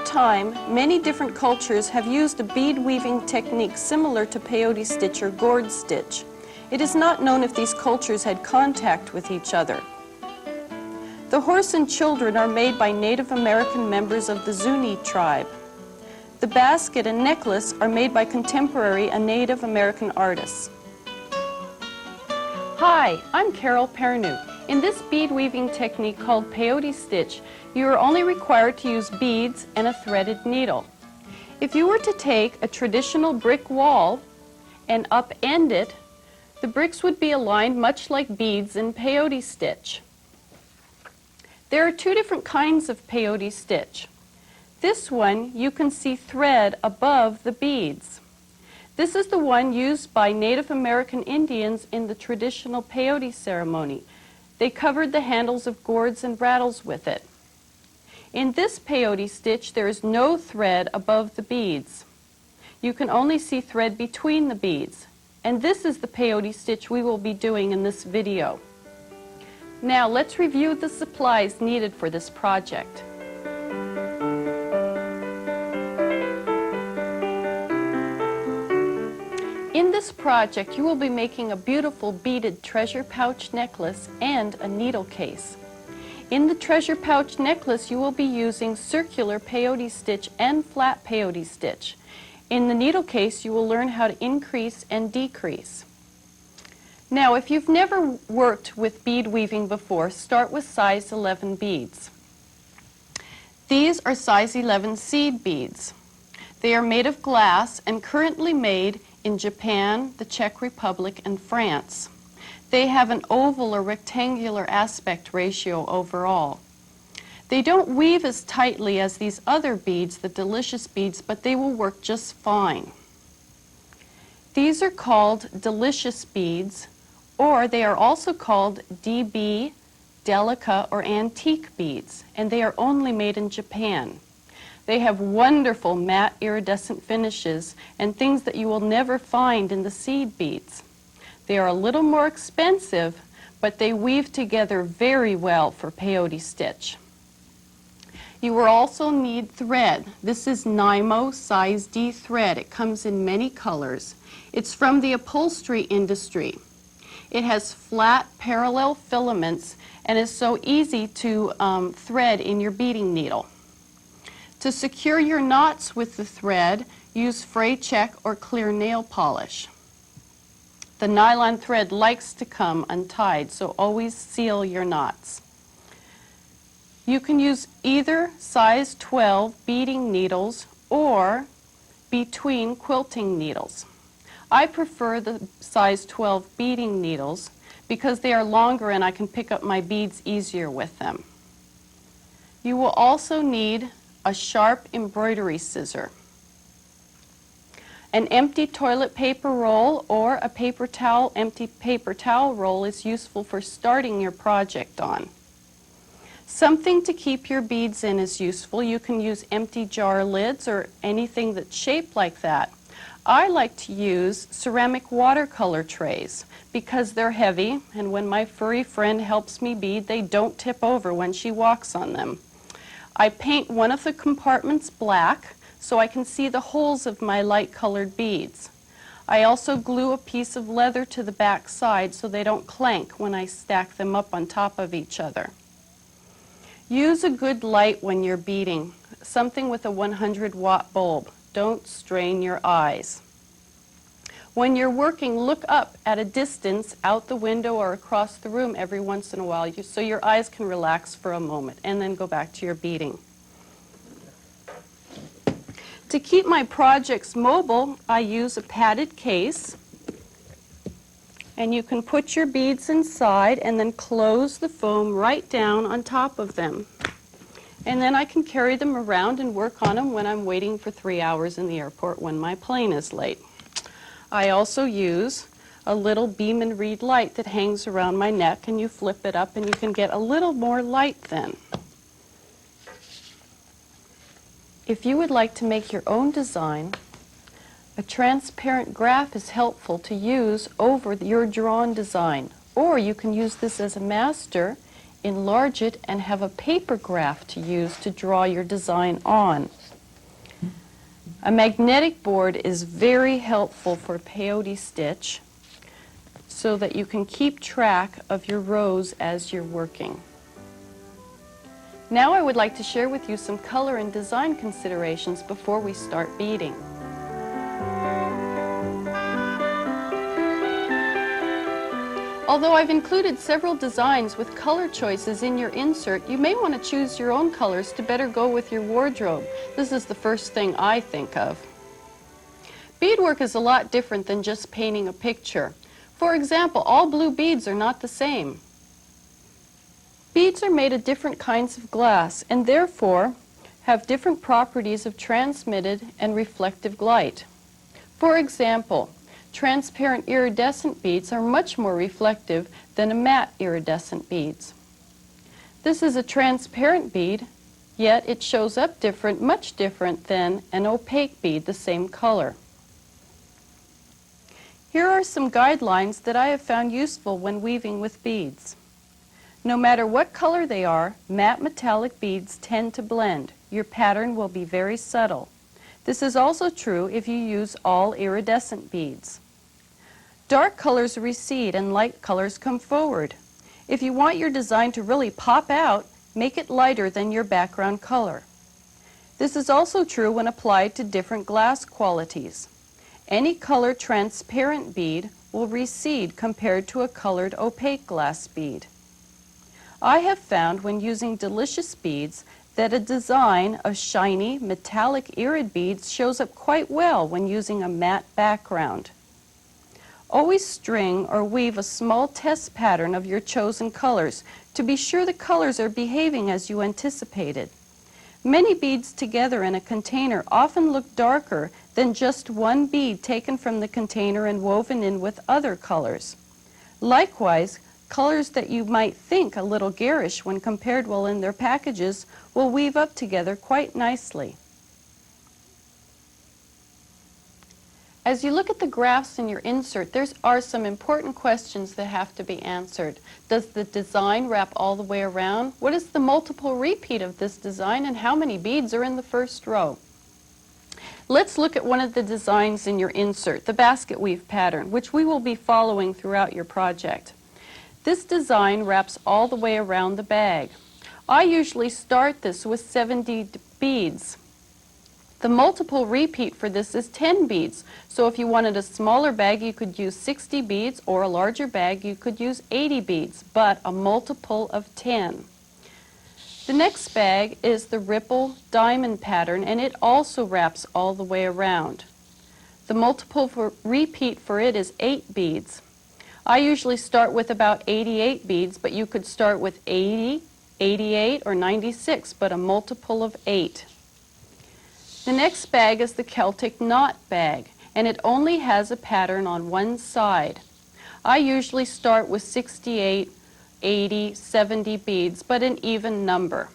time, many different cultures have used a bead weaving technique similar to peyote stitch or gourd stitch. It is not known if these cultures had contact with each other. The horse and children are made by Native American members of the Zuni tribe. The basket and necklace are made by contemporary and Native American artists. Hi, I'm Carol Perrenoud. In this bead weaving technique called peyote stitch, you are only required to use beads and a threaded needle. If you were to take a traditional brick wall and upend it, the bricks would be aligned much like beads in peyote stitch. There are two different kinds of peyote stitch. This one you can see thread above the beads. This is the one used by Native American Indians in the traditional peyote ceremony. They covered the handles of gourds and rattles with it. In this peyote stitch, there is no thread above the beads. You can only see thread between the beads. And this is the peyote stitch we will be doing in this video. Now let's review the supplies needed for this project. In this project, you will be making a beautiful beaded treasure pouch necklace and a needle case. In the treasure pouch necklace, you will be using circular peyote stitch and flat peyote stitch. In the needle case, you will learn how to increase and decrease. Now, if you've never worked with bead weaving before, start with size 11 beads. These are size 11 seed beads. They are made of glass and currently made in Japan, the Czech Republic, and France. They have an oval or rectangular aspect ratio overall. They don't weave as tightly as these other beads, the delicious beads, but they will work just fine. These are called delicious beads, or they are also called DB, delica, or antique beads, and they are only made in Japan. They have wonderful matte iridescent finishes and things that you will never find in the seed beads. They are a little more expensive, but they weave together very well for peyote stitch. You will also need thread. This is Nymo size D thread. It comes in many colors. It's from the upholstery industry. It has flat parallel filaments and is so easy to thread in your beading needle. To secure your knots with the thread, use fray check or clear nail polish. The nylon thread likes to come untied, so always seal your knots. You can use either size 12 beading needles or between quilting needles. I prefer the size 12 beading needles because they are longer and I can pick up my beads easier with them. You will also need a sharp embroidery scissor, an empty toilet paper roll, or a paper towel. Empty paper towel roll is useful for starting your project on. Something to keep your beads in is useful. You can use empty jar lids or anything that's shaped like that. I like to use ceramic watercolor trays because they're heavy, and when my furry friend helps me bead, they don't tip over when she walks on them. I paint one of the compartments black so I can see the holes of my light colored beads. I also glue a piece of leather to the back side so they don't clank when I stack them up on top of each other. Use a good light when you're beading, something with a 100-watt bulb. Don't strain your eyes. When you're working, look up at a distance out the window or across the room every once in a while so your eyes can relax for a moment, and then go back to your beading. To keep my projects mobile, I use a padded case, and you can put your beads inside and then close the foam right down on top of them. And then I can carry them around and work on them when I'm waiting for 3 hours in the airport when my plane is late. I also use a little beam and reed light that hangs around my neck, and you flip it up and you can get a little more light then. If you would like to make your own design, a transparent graph is helpful to use over your drawn design, or you can use this as a master, enlarge it, and have a paper graph to use to draw your design on. A magnetic board is very helpful for peyote stitch so that you can keep track of your rows as you're working. Now I would like to share with you some color and design considerations before we start beading. Although I've included several designs with color choices in your insert, you may want to choose your own colors to better go with your wardrobe. This is the first thing I think of. Beadwork is a lot different than just painting a picture. For example, all blue beads are not the same. Beads are made of different kinds of glass and therefore have different properties of transmitted and reflective light. For example, transparent iridescent beads are much more reflective than a matte iridescent beads. This is a transparent bead, yet it shows up different, much different than an opaque bead the same color. Here are some guidelines that I have found useful when weaving with beads. No matter what color they are, matte metallic beads tend to blend. Your pattern will be very subtle. This is also true if you use all iridescent beads. Dark colors recede and light colors come forward. If you want your design to really pop out, make it lighter than your background color. This is also true when applied to different glass qualities. Any colored transparent bead will recede compared to a colored opaque glass bead. I have found when using delicious beads that a design of shiny metallic irid beads shows up quite well when using a matte background. Always string or weave a small test pattern of your chosen colors to be sure the colors are behaving as you anticipated. Many beads together in a container often look darker than just one bead taken from the container and woven in with other colors. Likewise, colors that you might think a little garish when compared well in their packages will weave up together quite nicely. As you look at the graphs in your insert, there are some important questions that have to be answered. Does the design wrap all the way around? What is the multiple repeat of this design, and how many beads are in the first row? Let's look at one of the designs in your insert, the basket weave pattern, which we will be following throughout your project. This design wraps all the way around the bag. I usually start this with 70 beads. The multiple repeat for this is 10 beads, so if you wanted a smaller bag you could use 60 beads, or a larger bag you could use 80 beads, but a multiple of 10. The next bag is the ripple diamond pattern, and it also wraps all the way around. The multiple repeat for it is 8 beads. I usually start with about 88 beads, but you could start with 80, 88, or 96, but a multiple of 8. The next bag is the Celtic knot bag, and it only has a pattern on one side. I usually start with 68, 80, 70 beads, but an even number.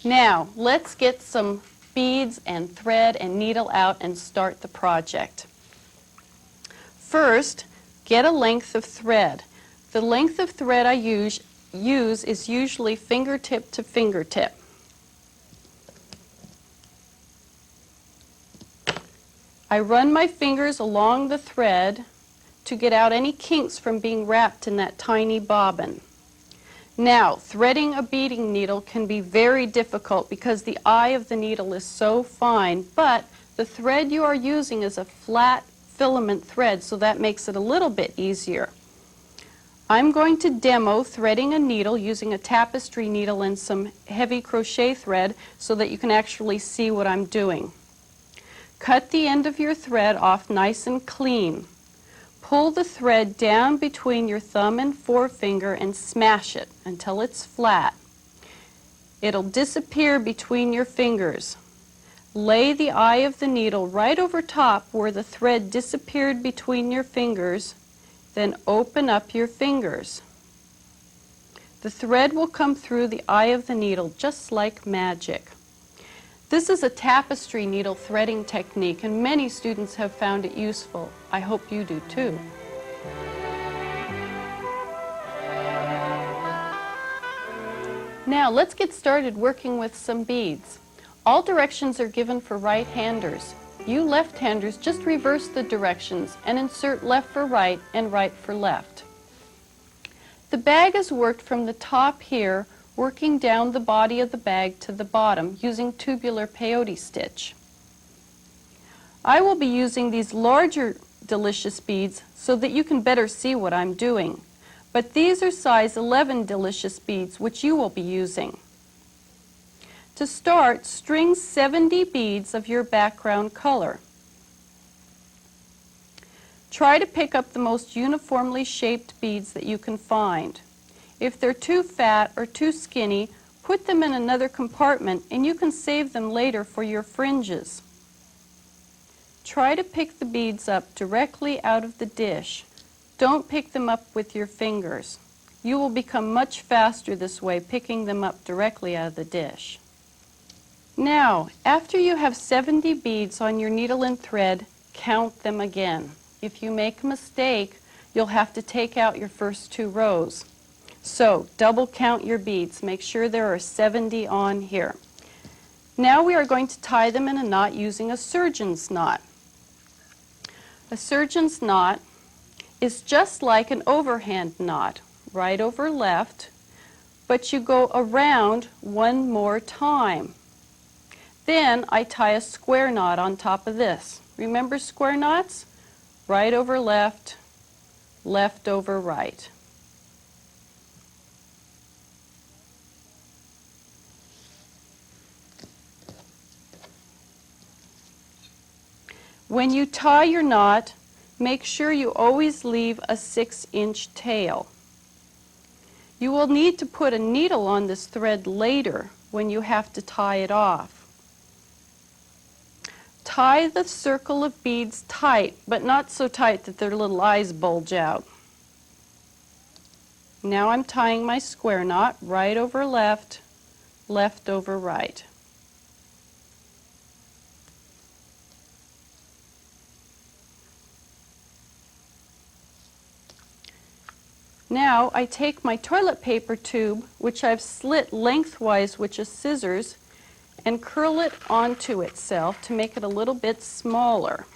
Now, let's get some beads and thread and needle out and start the project. First, get a length of thread. The length of thread I use is usually fingertip to fingertip. I run my fingers along the thread to get out any kinks from being wrapped in that tiny bobbin. Now, threading a beading needle can be very difficult because the eye of the needle is so fine, but the thread you are using is a flat filament thread, so that makes it a little bit easier. I'm going to demo threading a needle using a tapestry needle and some heavy crochet thread so that you can actually see what I'm doing. Cut the end of your thread off nice and clean. Pull the thread down between your thumb and forefinger and smash it until it's flat. It'll disappear between your fingers. Lay the eye of the needle right over top where the thread disappeared between your fingers, then open up your fingers. The thread will come through the eye of the needle just like magic. This is a tapestry needle threading technique, and many students have found it useful. I hope you do too. Now let's get started working with some beads. All directions are given for right-handers. You left-handers just reverse the directions and insert left for right and right for left. The bag is worked from the top here, working down the body of the bag to the bottom using tubular peyote stitch. I will be using these larger delicious beads so that you can better see what I'm doing. But these are size 11 delicious beads which you will be using. To start, string 70 beads of your background color. Try to pick up the most uniformly shaped beads that you can find. If they're too fat or too skinny, put them in another compartment and you can save them later for your fringes. Try to pick the beads up directly out of the dish. Don't pick them up with your fingers. You will become much faster this way, picking them up directly out of the dish. Now, after you have 70 beads on your needle and thread, count them again. If you make a mistake, you'll have to take out your first 2 rows. So, double count your beads. Make sure there are 70 on here. Now we are going to tie them in a knot using a surgeon's knot. A surgeon's knot is just like an overhand knot, right over left, but you go around one more time. Then I tie a square knot on top of this. Remember square knots? Right over left, left over right. When you tie your knot, make sure you always leave a 6-inch tail. You will need to put a needle on this thread later when you have to tie it off. Tie the circle of beads tight, but not so tight that their little eyes bulge out. Now I'm tying my square knot, right over left, left over right. Now I take my toilet paper tube, which I've slit lengthwise with just scissors, and curl it onto itself to make it a little bit smaller.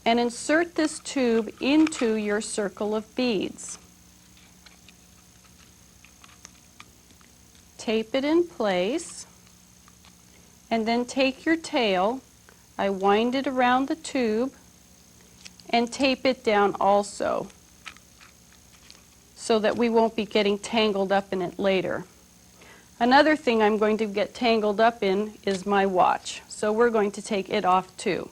And insert this tube into your circle of beads. Tape it in place, and then take your tail, I wind it around the tube, and tape it down also, so that we won't be getting tangled up in it later. Another thing I'm going to get tangled up in is my watch, so we're going to take it off too.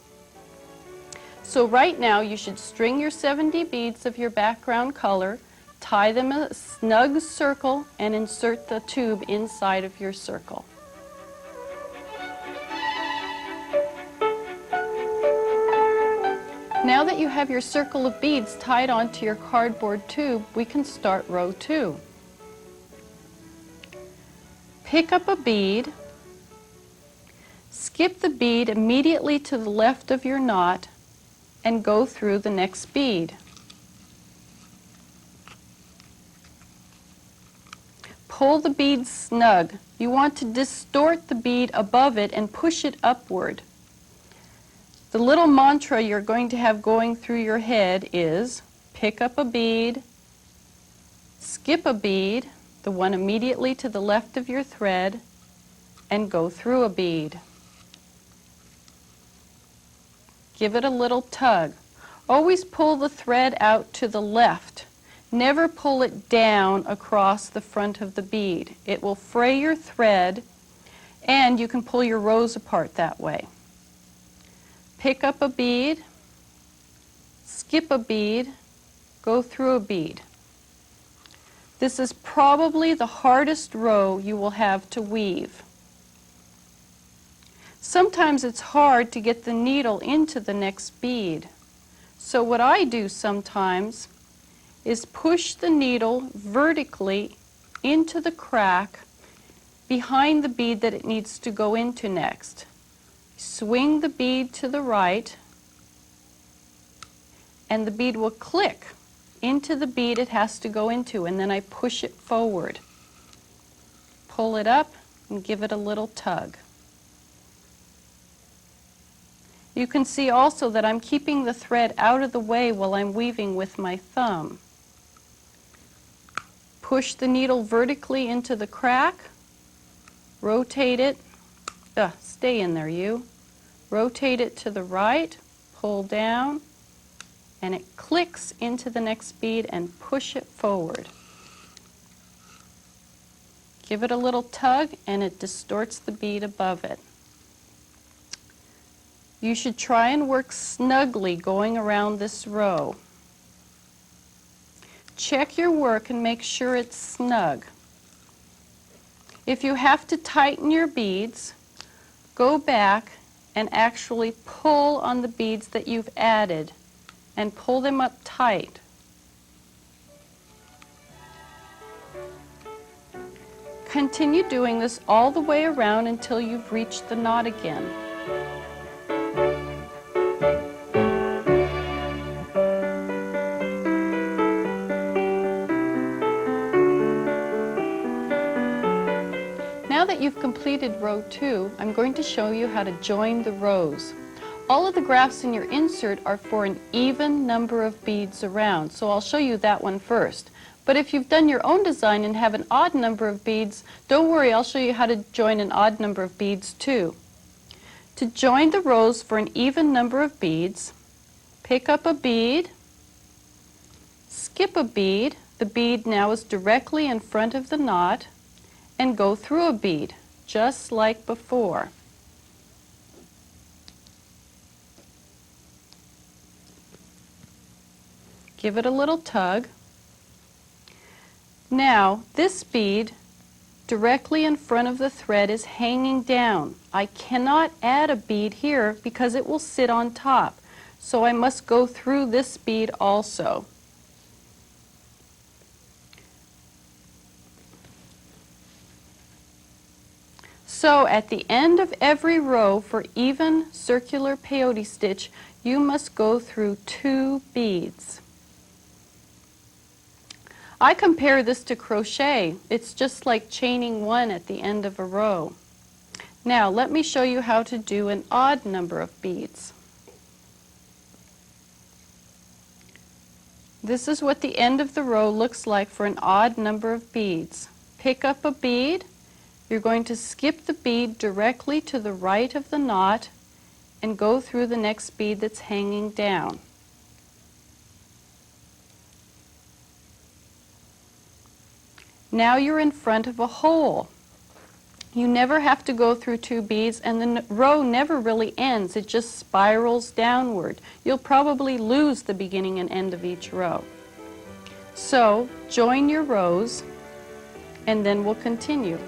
So right now you should string your 70 beads of your background color, tie them in a snug circle, and insert the tube inside of your circle. Now that you have your circle of beads tied onto your cardboard tube, we can start row 2. Pick up a bead, skip the bead immediately to the left of your knot, and go through the next bead. Pull the bead snug. You want to distort the bead above it and push it upward. The little mantra you're going to have going through your head is pick up a bead, skip a bead, the one immediately to the left of your thread, and go through a bead. Give it a little tug. Always pull the thread out to the left. Never pull it down across the front of the bead. It will fray your thread, and you can pull your rows apart that way. Pick up a bead, skip a bead, go through a bead. This is probably the hardest row you will have to weave. Sometimes it's hard to get the needle into the next bead. So what I do sometimes is push the needle vertically into the crack behind the bead that it needs to go into next. Swing the bead to the right, and the bead will click into the bead it has to go into, and then I push it forward. pull it up and give it a little tug. You can see also that I'm keeping the thread out of the way while I'm weaving with my thumb. Push the needle vertically into the crack, rotate it, stay in there you, rotate it to the right, pull down, and it clicks into the next bead and push it forward. Give it a little tug and it distorts the bead above it. You should try and work snugly going around this row. Check your work and make sure it's snug. If you have to tighten your beads, go back and actually pull on the beads that you've added and pull them up tight. Continue doing this all the way around until you've reached the knot again. Now that you've completed row 2, I'm going to show you how to join the rows. All of the graphs in your insert are for an even number of beads around, so I'll show you that one first. But if you've done your own design and have an odd number of beads, don't worry, I'll show you how to join an odd number of beads too. To join the rows for an even number of beads, pick up a bead, skip a bead, the bead now is directly in front of the knot, and go through a bead, just like before. Give it a little tug. Now, this bead directly in front of the thread is hanging down. I cannot add a bead here because it will sit on top, so I must go through this bead also. So at the end of every row for even circular peyote stitch, you must go through 2 beads. I compare this to crochet. It's just like chaining 1 at the end of a row. Now let me show you how to do an odd number of beads. This is what the end of the row looks like for an odd number of beads. Pick up a bead. You're going to skip the bead directly to the right of the knot and go through the next bead that's hanging down. Now you're in front of a hole. You never have to go through 2 beads, and the row never really ends. It just spirals downward. You'll probably lose the beginning and end of each row. So join your rows, and then we'll continue.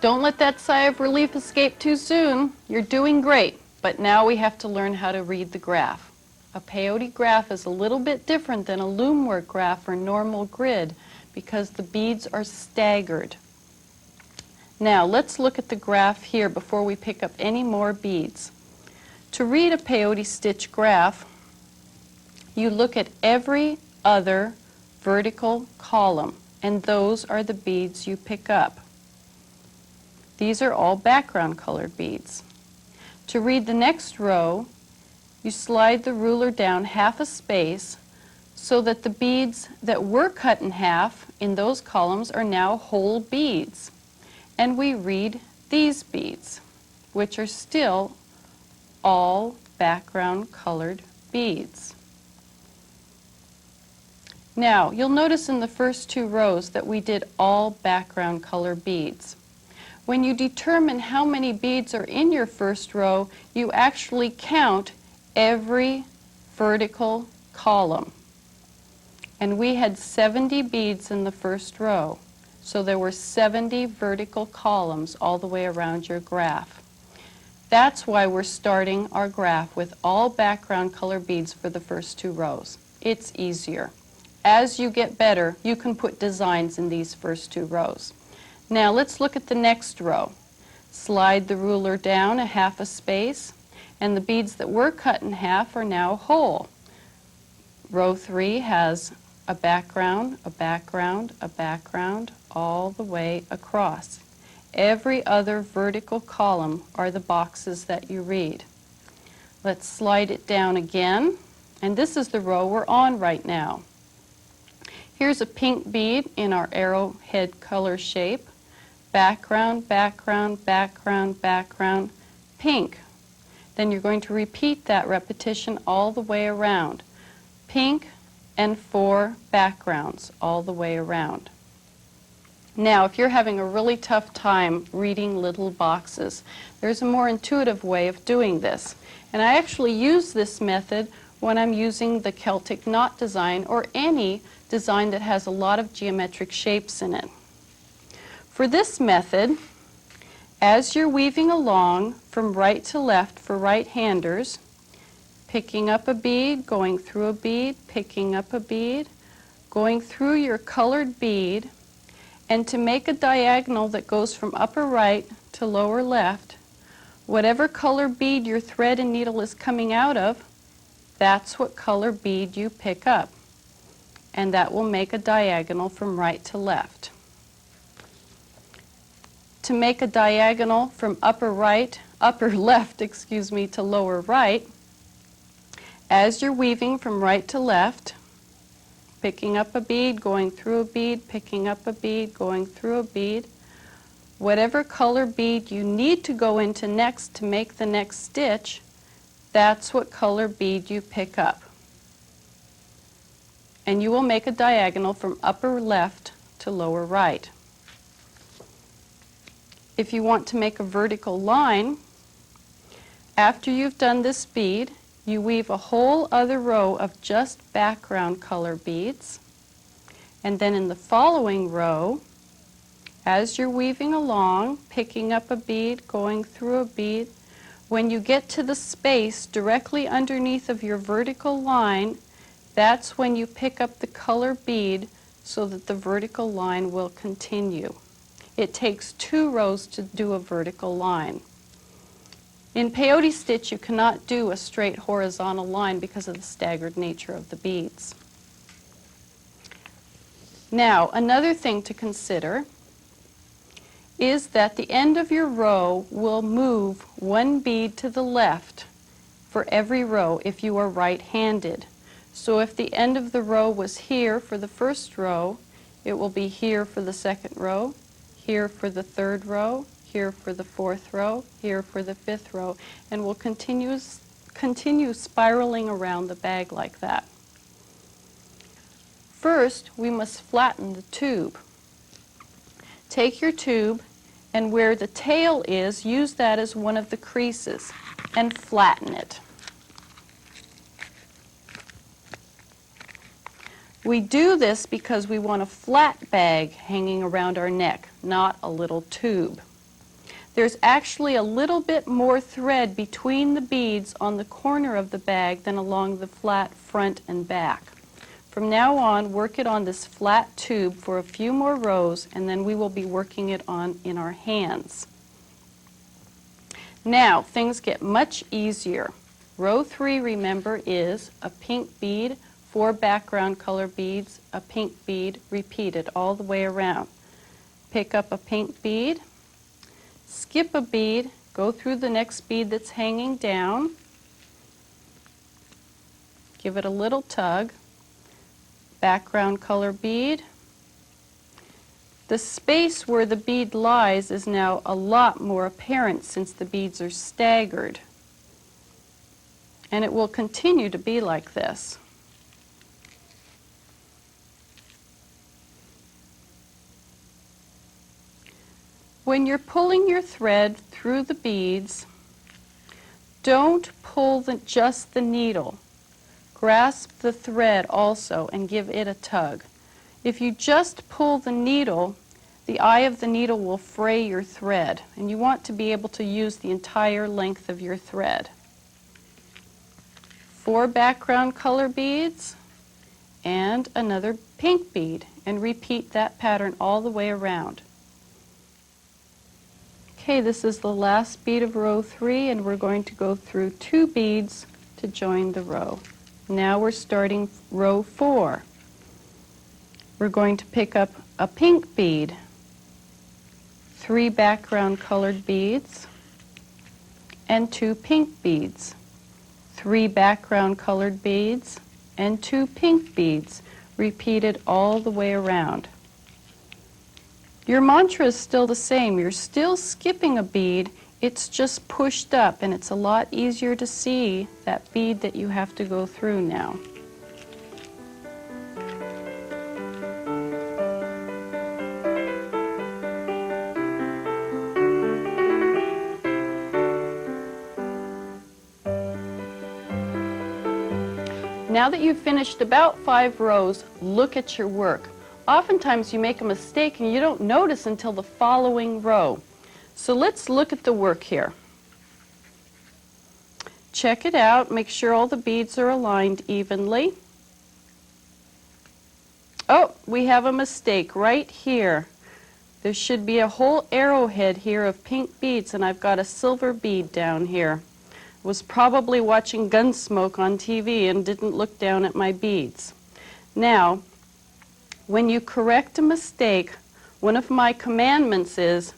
Don't let that sigh of relief escape too soon. You're doing great, but now we have to learn how to read the graph. A peyote graph is a little bit different than a loom work graph or normal grid because the beads are staggered. Now let's look at the graph here before we pick up any more beads. To read a peyote stitch graph, you look at every other vertical column, and those are the beads you pick up. These are all background colored beads. To read the next row, you slide the ruler down half a space so that the beads that were cut in half in those columns are now whole beads. And we read these beads, which are still all background colored beads. Now, you'll notice in the first 2 rows that we did all background color beads. When you determine how many beads are in your first row, you actually count every vertical column. And we had 70 beads in the first row. So there were 70 vertical columns all the way around your graph. That's why we're starting our graph with all background color beads for the first 2 rows. It's easier. As you get better, you can put designs in these first 2 rows. Now let's look at the next row. Slide the ruler down a half a space, And the beads that were cut in half are now whole. Row 3 has a background, a background, a background, all the way across. Every other vertical column are the boxes that you read. Let's slide it down again, and this is the row we're on right now. Here's a pink bead in our arrowhead color shape. Background, background, background, background, pink. Then you're going to repeat that repetition all the way around. Pink and 4 backgrounds all the way around. Now, if you're having a really tough time reading little boxes, there's a more intuitive way of doing this. And I actually use this method when I'm using the Celtic knot design or any design that has a lot of geometric shapes in it. For this method, as you're weaving along from right to left for right-handers, picking up a bead, going through a bead, picking up a bead, going through your colored bead, and to make a diagonal that goes from upper right to lower left, whatever color bead your thread and needle is coming out of, that's what color bead you pick up. And that will make a diagonal from right to left. To make a diagonal from upper left, to lower right, as you're weaving from right to left, picking up a bead, going through a bead, picking up a bead, going through a bead, whatever color bead you need to go into next to make the next stitch, that's what color bead you pick up. And you will make a diagonal from upper left to lower right. If you want to make a vertical line, after you've done this bead, you weave a whole other row of just background color beads, and then in the following row, as you're weaving along, picking up a bead, going through a bead, when you get to the space directly underneath of your vertical line, that's when you pick up the color bead so that the vertical line will continue. It takes 2 rows to do a vertical line. In peyote stitch, you cannot do a straight horizontal line because of the staggered nature of the beads. Now, another thing to consider is that the end of your row will move 1 bead to the left for every row if you are right-handed. So if the end of the row was here for the first row, it will be here for the second row, here for the third row, here for the fourth row, here for the fifth row, and will continue spiraling around the bag like that. First, we must flatten the tube. Take your tube, and where the tail is, use that as one of the creases and flatten it. We do this because we want a flat bag hanging around our neck, not a little tube. There's actually a little bit more thread between the beads on the corner of the bag than along the flat front and back. From now on, work it on this flat tube for a few more rows, and then we will be working it on in our hands. Now, things get much easier. Row 3, remember, is a pink bead, 4 background color beads, a pink bead, repeated all the way around. Pick up a pink bead, skip a bead, go through the next bead that's hanging down, give it a little tug, background color bead. The space where the bead lies is now a lot more apparent since the beads are staggered. And it will continue to be like this. When you're pulling your thread through the beads, don't pull just the needle. Grasp the thread also and give it a tug. If you just pull the needle, the eye of the needle will fray your thread, and you want to be able to use the entire length of your thread. 4 background color beads and another pink bead, and repeat that pattern all the way around. Okay, this is the last bead of row 3, and we're going to go through 2 beads to join the row. Now we're starting row 4. We're going to pick up a pink bead, 3 background colored beads, and 2 pink beads, 3 background colored beads, and 2 pink beads, repeated all the way around. Your mantra is still the same. You're still skipping a bead, it's just pushed up, and it's a lot easier to see that bead that you have to go through now. Now that you've finished about 5 rows, look at your work. Oftentimes you make a mistake and you don't notice until the following row. So let's look at the work here. Check it out, make sure all the beads are aligned evenly. Oh, we have a mistake right here. There should be a whole arrowhead here of pink beads, and I've got a silver bead down here. I was probably watching Gunsmoke on TV and didn't look down at my beads. Now, when you correct a mistake, one of my commandments is,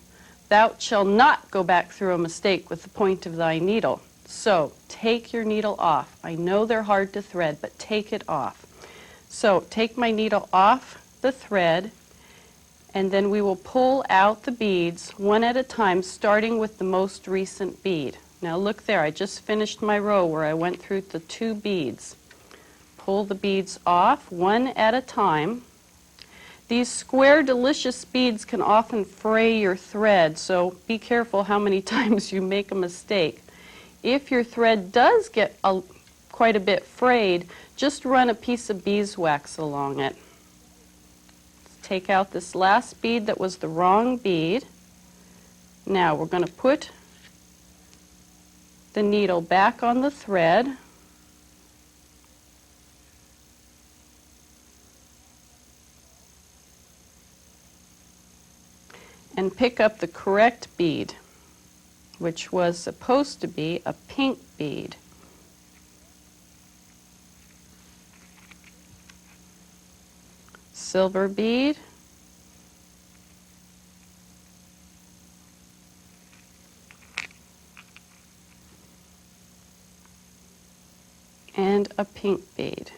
thou shalt not go back through a mistake with the point of thy needle. So, take your needle off. I know they're hard to thread, but take it off. So, take my needle off the thread, and then we will pull out the beads one at a time, starting with the most recent bead. Now look there, I just finished my row where I went through the 2 beads. Pull the beads off one at a time. These square, delicious beads can often fray your thread, so be careful how many times you make a mistake. If your thread does get quite a bit frayed, just run a piece of beeswax along it. Let's take out this last bead that was the wrong bead. Now we're going to put the needle back on the thread. And pick up the correct bead, which was supposed to be a pink bead. Silver bead. And a pink bead.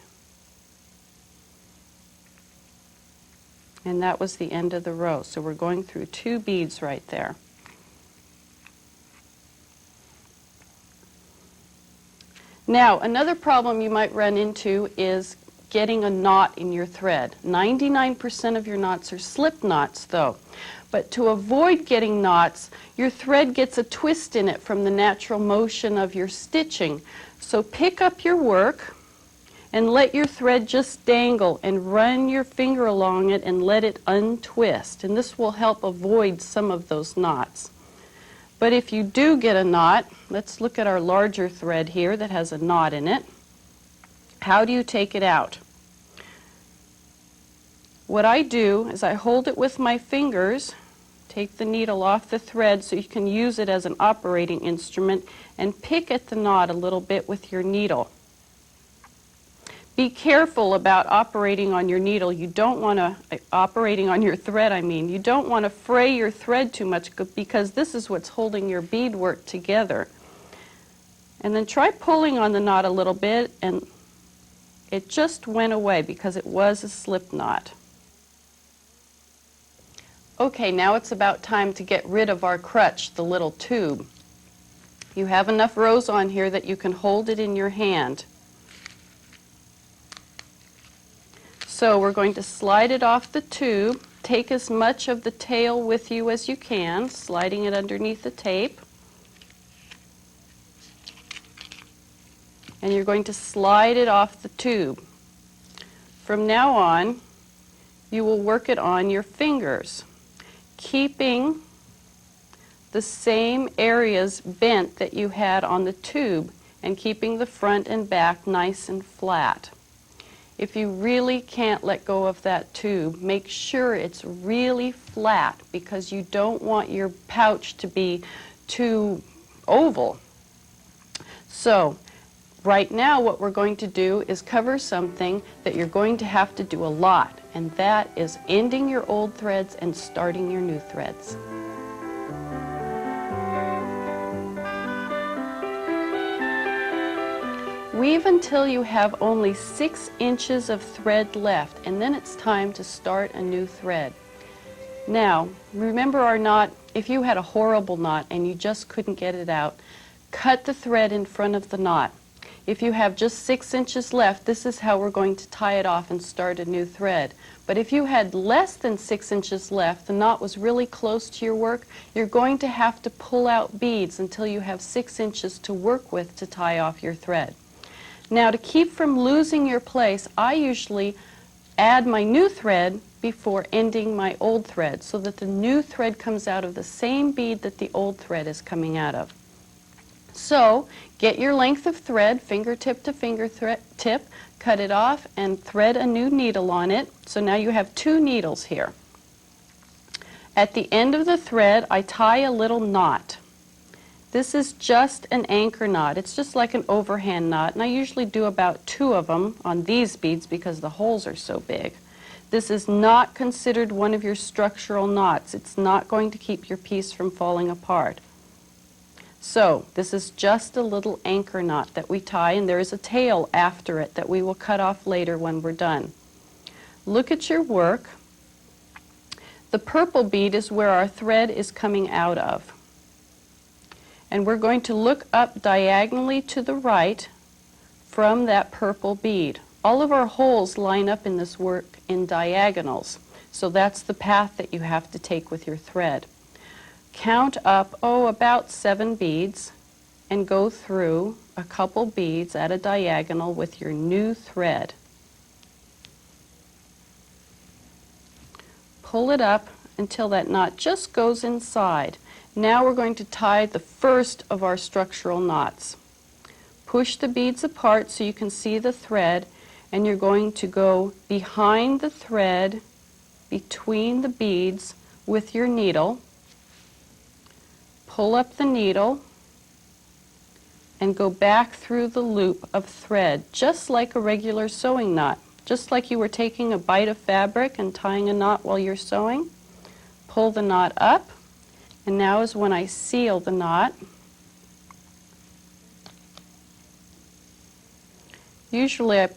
And that was the end of the row. So we're going through 2 beads right there. Now, another problem you might run into is getting a knot in your thread. 99% of your knots are slip knots, though. But to avoid getting knots, your thread gets a twist in it from the natural motion of your stitching. So pick up your work and let your thread just dangle and run your finger along it and let it untwist. And this will help avoid some of those knots. But if you do get a knot, let's look at our larger thread here that has a knot in it. How do you take it out? What I do is I hold it with my fingers, take the needle off the thread so you can use it as an operating instrument, and pick at the knot a little bit with your needle. Be careful about operating on your needle. You don't want to, operating on your thread, I mean. You don't want to fray your thread too much because this is what's holding your beadwork together. And then try pulling on the knot a little bit, and it just went away because it was a slip knot. Okay, now it's about time to get rid of our crutch, the little tube. You have enough rows on here that you can hold it in your hand. So we're going to slide it off the tube. Take as much of the tail with you as you can, sliding it underneath the tape. And you're going to slide it off the tube. From now on, you will work it on your fingers, keeping the same areas bent that you had on the tube and keeping the front and back nice and flat. If you really can't let go of that tube, make sure it's really flat because you don't want your pouch to be too oval. So, right now what we're going to do is cover something that you're going to have to do a lot, and that is ending your old threads and starting your new threads. Weave until you have only 6 inches of thread left, and then it's time to start a new thread. Now, remember our knot. If you had a horrible knot and you just couldn't get it out, cut the thread in front of the knot. If you have just 6 inches left, this is how we're going to tie it off and start a new thread. But if you had less than 6 inches left, the knot was really close to your work, you're going to have to pull out beads until you have 6 inches to work with to tie off your thread. Now, to keep from losing your place, I usually add my new thread before ending my old thread so that the new thread comes out of the same bead that the old thread is coming out of. So, get your length of thread, fingertip to fingertip, cut it off, and thread a new needle on it. So now you have 2 needles here. At the end of the thread, I tie a little knot. This is just an anchor knot. It's just like an overhand knot, and I usually do about 2 of them on these beads because the holes are so big. This is not considered one of your structural knots. It's not going to keep your piece from falling apart. So, this is just a little anchor knot that we tie, and there is a tail after it that we will cut off later when we're done. Look at your work. The purple bead is where our thread is coming out of. And we're going to look up diagonally to the right from that purple bead. All of our holes line up in this work in diagonals, so that's the path that you have to take with your thread. Count up, about 7 beads and go through a couple beads at a diagonal with your new thread. Pull it up until that knot just goes inside. Now we're going to tie the first of our structural knots. Push the beads apart so you can see the thread, and you're going to go behind the thread, between the beads with your needle. Pull up the needle and go back through the loop of thread, just like a regular sewing knot. Just like you were taking a bite of fabric and tying a knot while you're sewing. Pull the knot up, and now is when I seal the knot. Usually I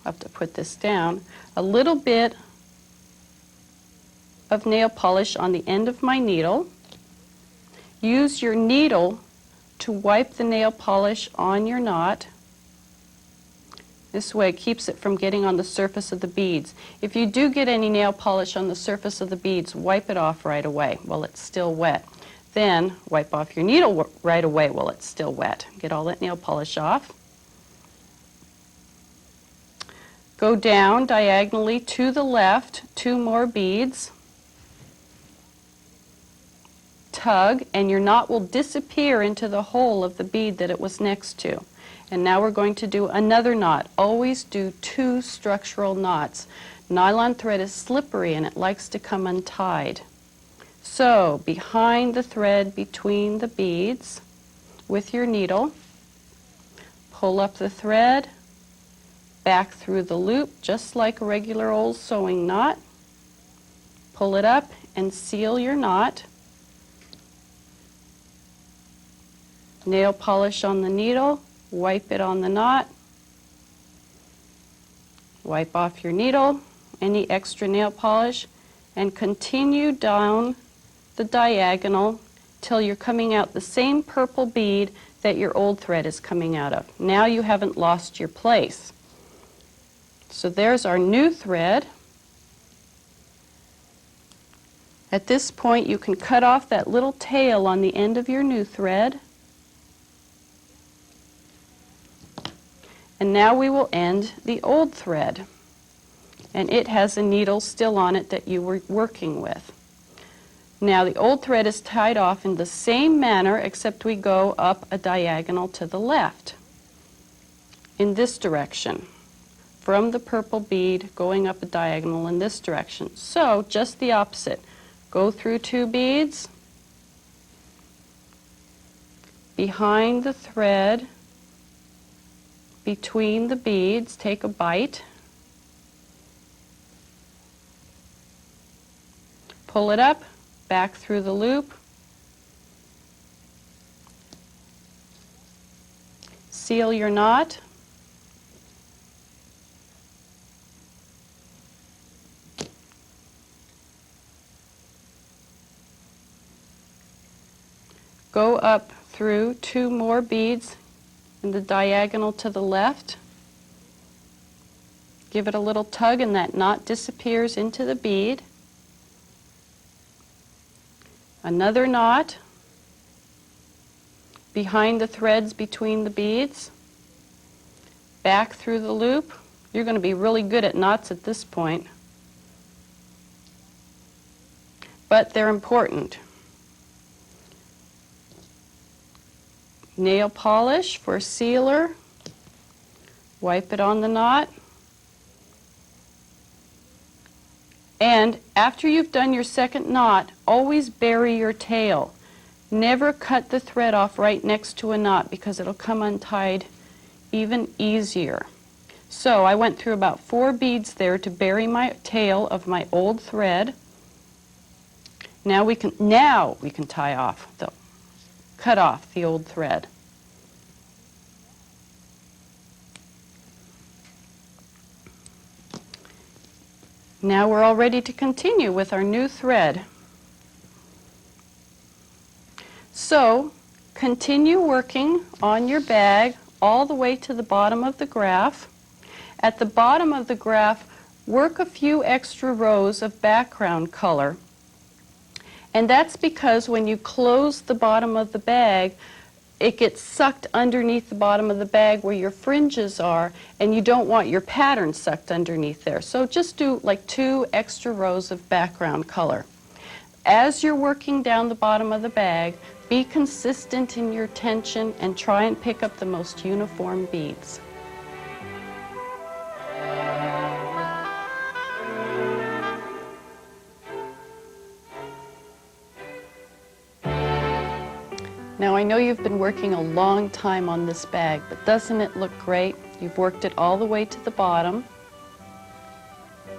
have to put this down, a little bit of nail polish on the end of my needle. Use your needle to wipe the nail polish on your knot. This way it keeps it from getting on the surface of the beads. If you do get any nail polish on the surface of the beads, wipe it off right away while it's still wet. Then wipe off your needle right away while it's still wet. Get all that nail polish off. Go down diagonally to the left, 2 more beads. Tug, and your knot will disappear into the hole of the bead that it was next to. And now we're going to do another knot. Always do 2 structural knots. Nylon thread is slippery and it likes to come untied. So, behind the thread between the beads with your needle, pull up the thread, back through the loop, just like a regular old sewing knot. Pull it up and seal your knot. Nail polish on the needle, wipe it on the knot, wipe off your needle, any extra nail polish, and continue down the diagonal till you're coming out the same purple bead that your old thread is coming out of. Now you haven't lost your place. So there's our new thread. At this point you can cut off that little tail on the end of your new thread. And now we will end the old thread. And it has a needle still on it that you were working with. Now the old thread is tied off in the same manner, except we go up a diagonal to the left in this direction. from the purple bead going up a diagonal in this direction. So just the opposite. Go through 2 beads, behind the thread, between the beads, take a bite, pull it up, back through the loop, seal your knot, go up through 2 more beads in the diagonal to the left. Give it a little tug and that knot disappears into the bead. Another knot behind the threads between the beads. Back through the loop. You're going to be really good at knots at this point, but they're important. Nail polish for sealer, wipe it on the knot, and after you've done your second knot, always bury your tail. Never cut the thread off right next to a knot because it'll come untied even easier. So I went through about 4 beads there to bury my tail of my old thread. Now we can tie off cut off the old thread. Now we're all ready to continue with our new thread. So continue working on your bag all the way to the bottom of the graph. At the bottom of the graph, work a few extra rows of background color. And that's because when you close the bottom of the bag, it gets sucked underneath the bottom of the bag where your fringes are, and you don't want your pattern sucked underneath there. So just do like 2 extra rows of background color. As you're working down the bottom of the bag, be consistent in your tension and try and pick up the most uniform beads. Now I know you've been working a long time on this bag, but doesn't it look great? You've worked it all the way to the bottom.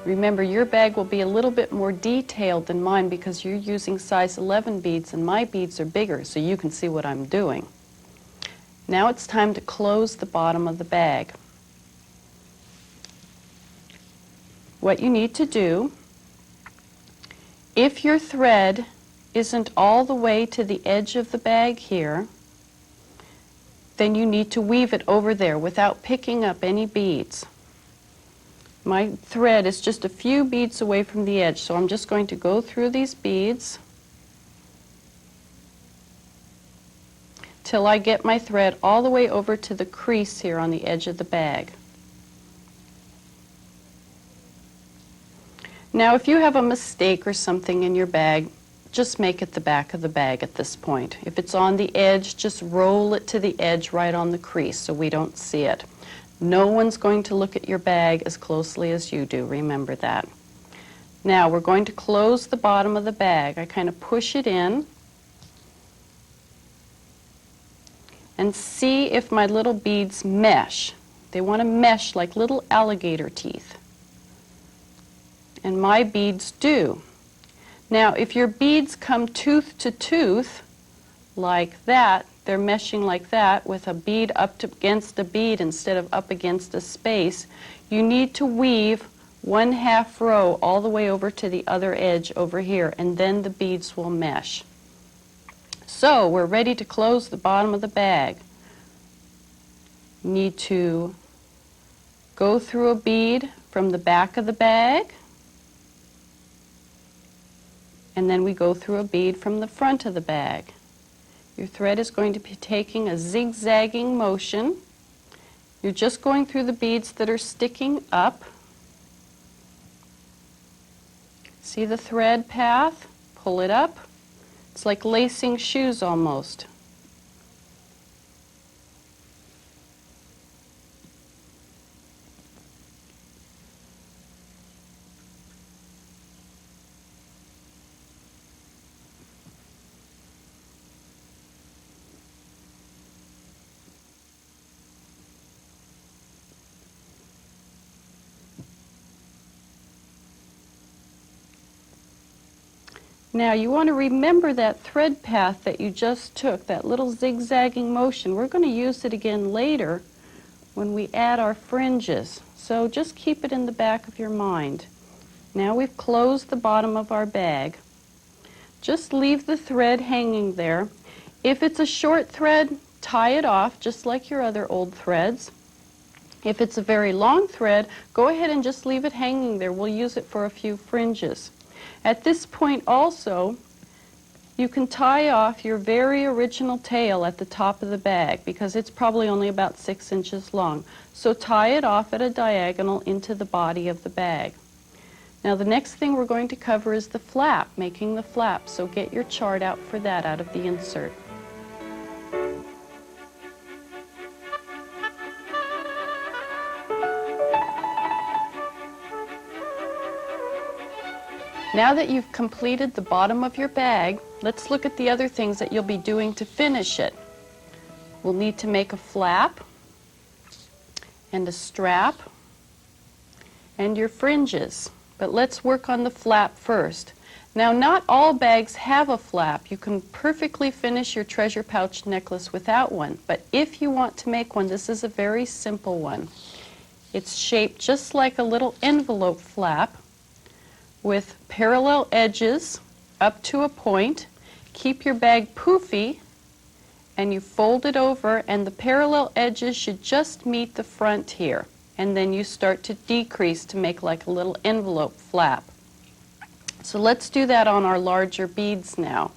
Remember, your bag will be a little bit more detailed than mine because you're using size 11 beads and my beads are bigger, so you can see what I'm doing. Now it's time to close the bottom of the bag. What you need to do, if your thread isn't all the way to the edge of the bag here, then you need to weave it over there without picking up any beads. My thread is just a few beads away from the edge, so I'm just going to go through these beads till I get my thread all the way over to the crease here on the edge of the bag. Now if you have a mistake or something in your bag, just make it the back of the bag at this point. If it's on the edge, just roll it to the edge right on the crease so we don't see it. No one's going to look at your bag as closely as you do, remember that. Now we're going to close the bottom of the bag. I kind of push it in and see if my little beads mesh. They want to mesh like little alligator teeth. And my beads do. Now, if your beads come tooth to tooth, like that, they're meshing like that with a bead against a bead instead of up against a space, you need to weave 1/2 row all the way over to the other edge over here, and then the beads will mesh. So, we're ready to close the bottom of the bag. You need to go through a bead from the back of the bag, and then we go through a bead from the front of the bag. Your thread is going to be taking a zigzagging motion. You're just going through the beads that are sticking up. See the thread path? Pull it up. It's like lacing shoes almost. Now you want to remember that thread path that you just took, that little zigzagging motion. We're going to use it again later when we add our fringes. So just keep it in the back of your mind. Now we've closed the bottom of our bag. Just leave the thread hanging there. If it's a short thread, tie it off just like your other old threads. If it's a very long thread, go ahead and just leave it hanging there. We'll use it for a few fringes. At this point also, you can tie off your very original tail at the top of the bag because it's probably only about 6 inches long. So tie it off at a diagonal into the body of the bag. Now the next thing we're going to cover is the flap, making the flap. So get your chart out for that out of the insert. Now that you've completed the bottom of your bag, let's look at the other things that you'll be doing to finish it. We'll need to make a flap and a strap and your fringes. But let's work on the flap first. Now, not all bags have a flap. You can perfectly finish your treasure pouch necklace without one. But if you want to make one, this is a very simple one. It's shaped just like a little envelope flap, with parallel edges up to a point. Keep your bag poofy and you fold it over, and the parallel edges should just meet the front here, and then you start to decrease to make like a little envelope flap. So let's do that on our larger beads now.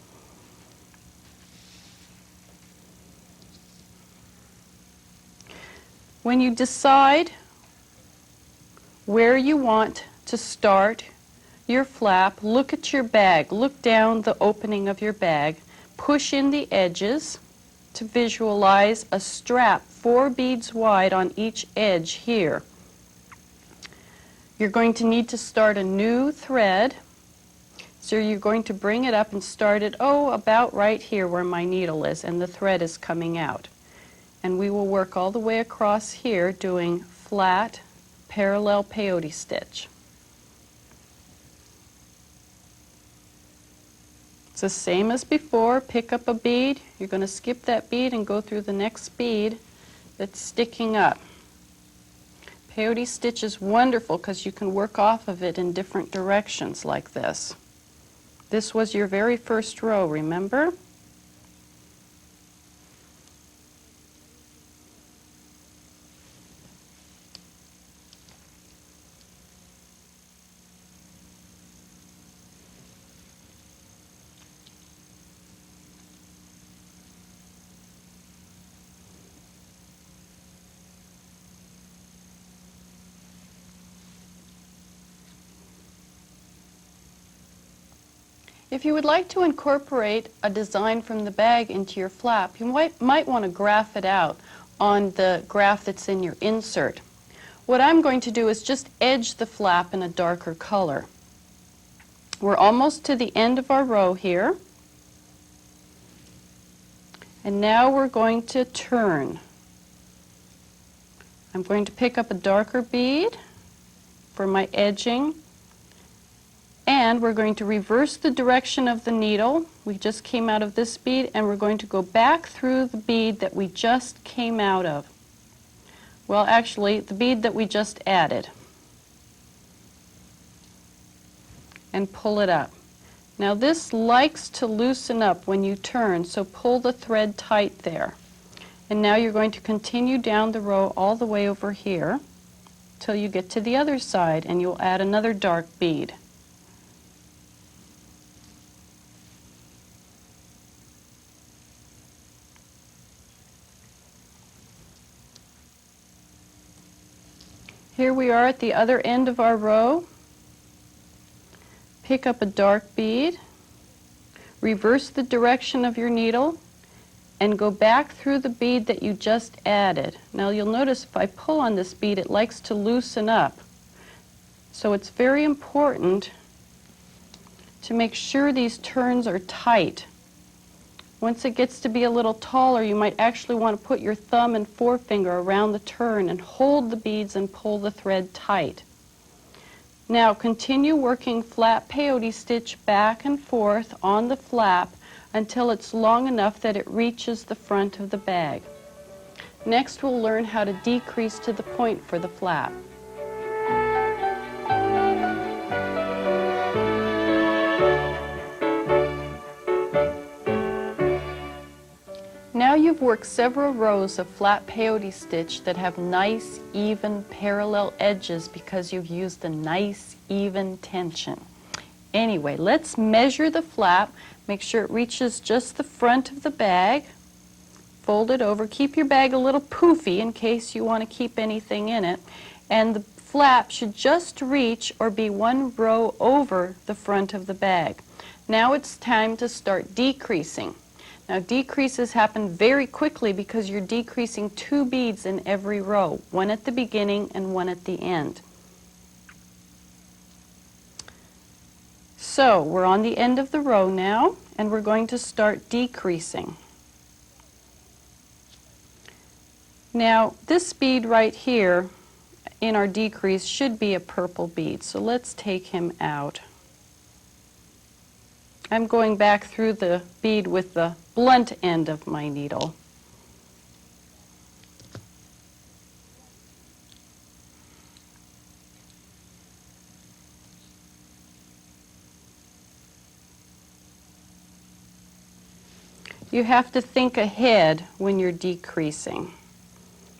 When you decide where you want to start your flap, look at your bag, look down the opening of your bag, push in the edges to visualize a strap 4 beads wide on each edge here. You're going to need to start a new thread, so you're going to bring it up and start it, about right here where my needle is and the thread is coming out. And we will work all the way across here doing flat parallel peyote stitch. It's the same as before. Pick up a bead. You're going to skip that bead and go through the next bead that's sticking up. Peyote stitch is wonderful because you can work off of it in different directions like this. This was your very first row, remember? If you would like to incorporate a design from the bag into your flap, you might want to graph it out on the graph that's in your insert. What I'm going to do is just edge the flap in a darker color. We're almost to the end of our row here. And now we're going to turn. I'm going to pick up a darker bead for my edging. And we're going to reverse the direction of the needle. We just came out of this bead, and we're going to go back through the bead that we just came out of. Well, actually, the bead that we just added. And pull it up. Now this likes to loosen up when you turn, so pull the thread tight there. And now you're going to continue down the row all the way over here till you get to the other side, and you'll add another dark bead. Here we are at the other end of our row. Pick up a dark bead, reverse the direction of your needle, and go back through the bead that you just added. Now you'll notice if I pull on this bead, it likes to loosen up. So it's very important to make sure these turns are tight. Once it gets to be a little taller, you might actually want to put your thumb and forefinger around the turn and hold the beads and pull the thread tight. Now continue working flat peyote stitch back and forth on the flap until it's long enough that it reaches the front of the bag. Next we'll learn how to decrease to the point for the flap. Now you've worked several rows of flat peyote stitch that have nice, even, parallel edges because you've used a nice, even tension. Anyway, let's measure the flap. Make sure it reaches just the front of the bag. Fold it over. Keep your bag a little poofy in case you want to keep anything in it. And the flap should just reach or be one row over the front of the bag. Now it's time to start decreasing. Now decreases happen very quickly because you're decreasing 2 beads in every row, one at the beginning and one at the end. So we're on the end of the row now, and we're going to start decreasing. Now this bead right here in our decrease should be a purple bead, so let's take him out. I'm going back through the bead with the blunt end of my needle. You have to think ahead when you're decreasing.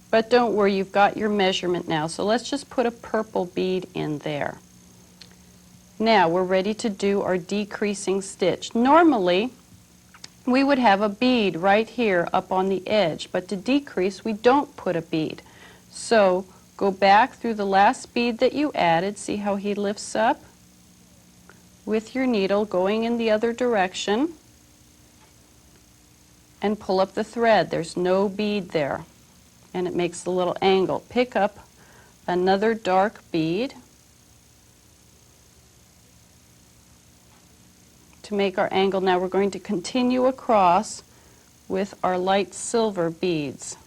But don't worry, you've got your measurement now, so let's just put a purple bead in there. Now we're ready to do our decreasing stitch. Normally we would have a bead right here up on the edge, but to decrease we don't put a bead. So go back through the last bead that you added, see how he lifts up with your needle going in the other direction, and pull up the thread. There's no bead there and it makes a little angle. Pick up another dark bead to make our angle. Now we're going to continue across with our light silver beads.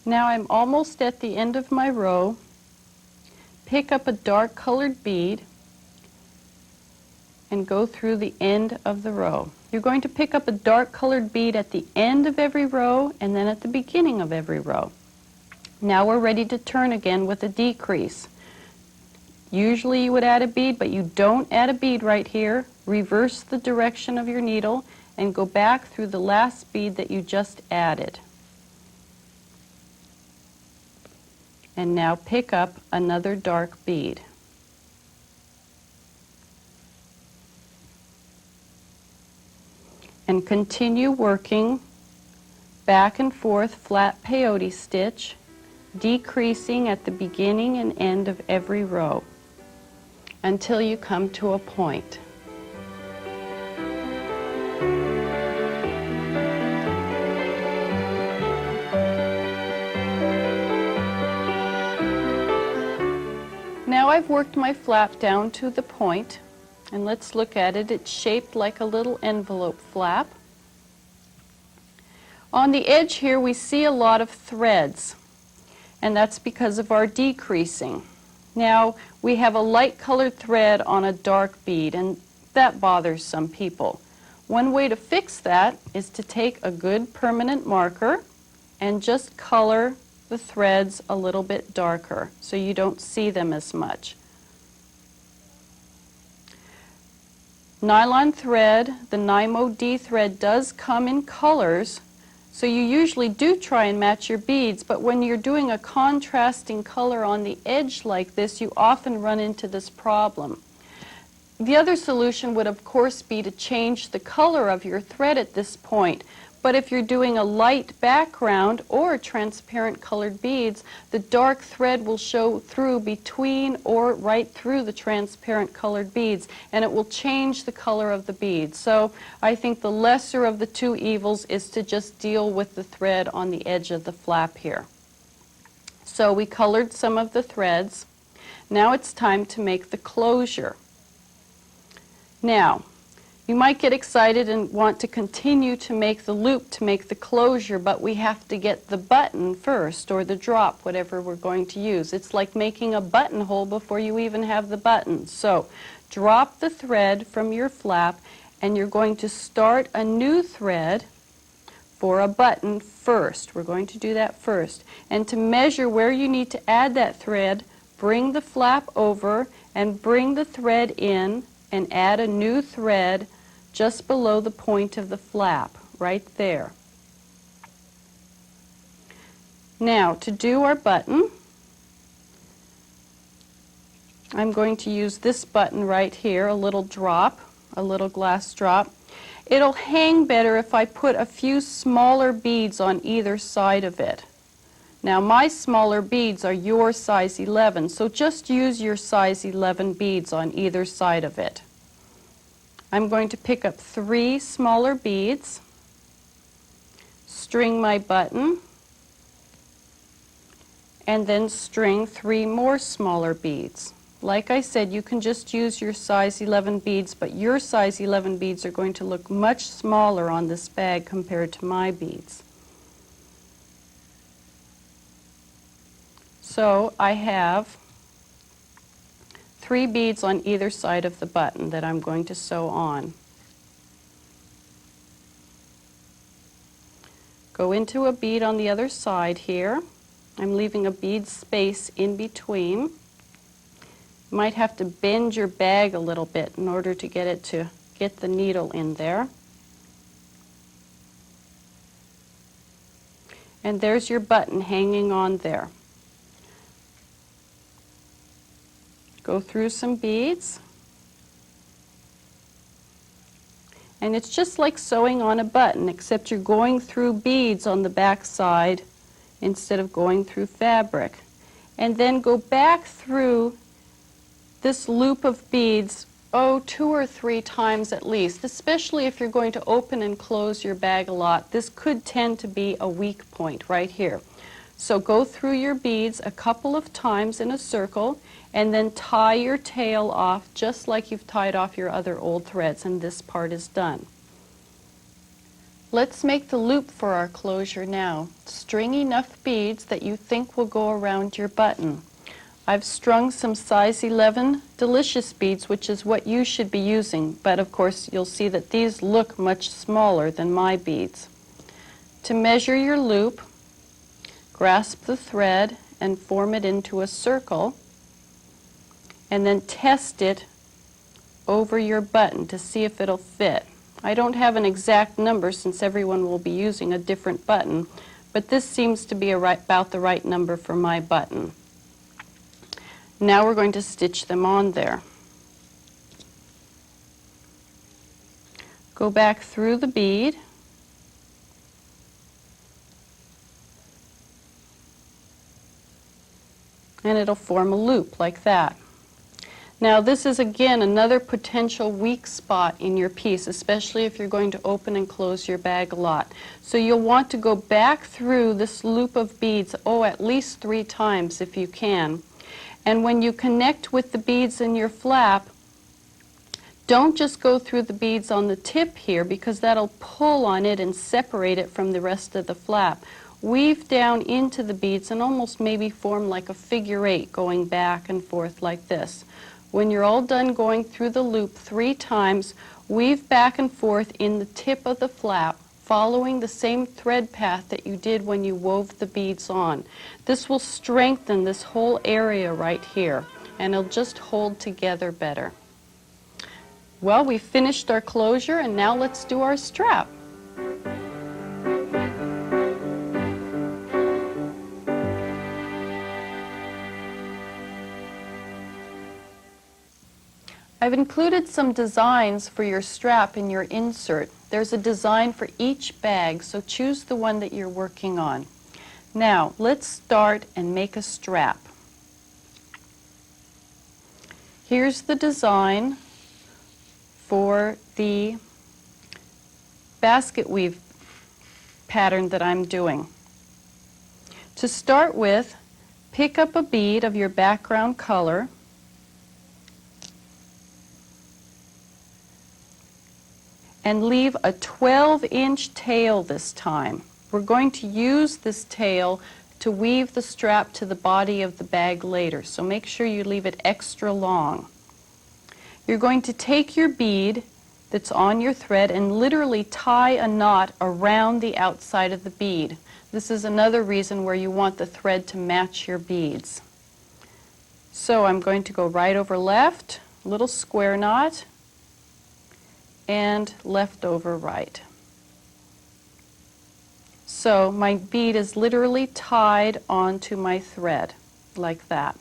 Now I'm almost at the end of my row. Pick up a dark colored bead and go through the end of the row. You're going to pick up a dark colored bead at the end of every row and then at the beginning of every row. Now we're ready to turn again with a decrease. Usually you would add a bead, but you don't add a bead right here. Reverse the direction of your needle and go back through the last bead that you just added. And now pick up another dark bead. And continue working back and forth flat peyote stitch, decreasing at the beginning and end of every row until you come to a point. Now I've worked my flap down to the point, and let's look at it. It's shaped like a little envelope flap. On the edge here we see a lot of threads, and that's because of our decreasing. Now we have a light colored thread on a dark bead, and that bothers some people. One way to fix that is to take a good permanent marker and just color the threads a little bit darker so you don't see them as much. Nylon thread, the Nymo D thread, does come in colors, so you usually do try and match your beads, but when you're doing a contrasting color on the edge like this, you often run into this problem. The other solution would of course be to change the color of your thread at this point, But if you're doing a light background or transparent colored beads, the dark thread will show through between or right through the transparent colored beads, and it will change the color of the beads. So I think the lesser of the two evils is to just deal with the thread on the edge of the flap here. So we colored some of the threads. Now it's time to make the closure. Now, you might get excited and want to continue to make the loop to make the closure, but we have to get the button first, or the drop, whatever we're going to use. It's like making a buttonhole before you even have the button. So drop the thread from your flap, and you're going to start a new thread for a button first. We're going to do that first. And to measure where you need to add that thread, bring the flap over and bring the thread in and add a new thread just below the point of the flap, right there. Now, to do our button, I'm going to use this button right here, a little drop, a little glass drop. It'll hang better if I put a few smaller beads on either side of it. Now, my smaller beads are your size 11, so just use your size 11 beads on either side of it. I'm going to pick up 3 smaller beads, string my button, and then string 3 more smaller beads. Like I said, you can just use your size 11 beads, but your size 11 beads are going to look much smaller on this bag compared to my beads. So I have 3 beads on either side of the button that I'm going to sew on. Go into a bead on the other side here. I'm leaving a bead space in between. You might have to bend your bag a little bit in order to get it to get the needle in there. And there's your button hanging on there. Go through some beads, and it's just like sewing on a button, except you're going through beads on the back side instead of going through fabric. And then go back through this loop of beads, 2 or 3 times at least, especially if you're going to open and close your bag a lot. This could tend to be a weak point right here. So go through your beads a couple of times in a circle, and then tie your tail off just like you've tied off your other old threads, and this part is done. Let's make the loop for our closure now. String enough beads that you think will go around your button. I've strung some size 11 delicious beads, which is what you should be using, but of course you'll see that these look much smaller than my beads. To measure your loop, grasp the thread and form it into a circle, and then test it over your button to see if it'll fit. I don't have an exact number since everyone will be using a different button, but this seems to be about the right number for my button. Now we're going to stitch them on there. Go back through the bead, and it'll form a loop like that. Now this is again another potential weak spot in your piece, especially if you're going to open and close your bag a lot. So you'll want to go back through this loop of beads, at least 3 times if you can. And when you connect with the beads in your flap, don't just go through the beads on the tip here, because that'll pull on it and separate it from the rest of the flap. Weave down into the beads and almost maybe form like a figure 8 going back and forth like this. When you're all done going through the loop 3 times, weave back and forth in the tip of the flap, following the same thread path that you did when you wove the beads on. This will strengthen this whole area right here, and it'll just hold together better. Well, we've finished our closure, and now let's do our strap. I've included some designs for your strap in your insert. There's a design for each bag, so choose the one that you're working on. Now, let's start and make a strap. Here's the design for the basket weave pattern that I'm doing. To start with, pick up a bead of your background color and leave a 12-inch tail this time. We're going to use this tail to weave the strap to the body of the bag later, so make sure you leave it extra long. You're going to take your bead that's on your thread and literally tie a knot around the outside of the bead. This is another reason where you want the thread to match your beads. So I'm going to go right over left, little square knot, and left over right. So my bead is literally tied onto my thread, like that.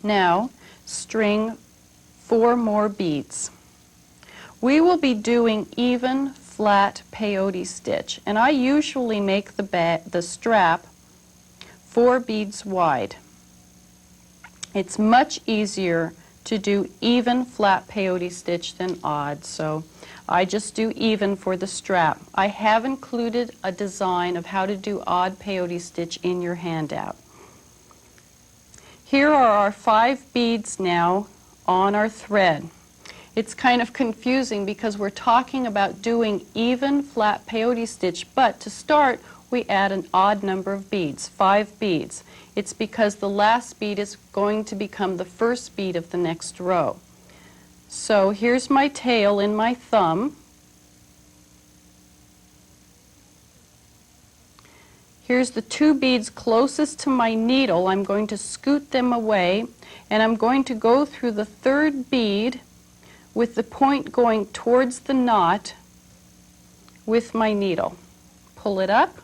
Now, string 4 more beads. We will be doing even flat peyote stitch, and I usually make the strap 4 beads wide. It's much easier to do even flat peyote stitch than odd, so I just do even for the strap. I have included a design of how to do odd peyote stitch in your handout. Here are our 5 beads now on our thread. It's kind of confusing because we're talking about doing even flat peyote stitch, but to start we add an odd number of beads, 5 beads. It's because the last bead is going to become the first bead of the next row. So here's my tail in my thumb. Here's the 2 beads closest to my needle. I'm going to scoot them away, and I'm going to go through the 3rd bead with the point going towards the knot with my needle. Pull it up.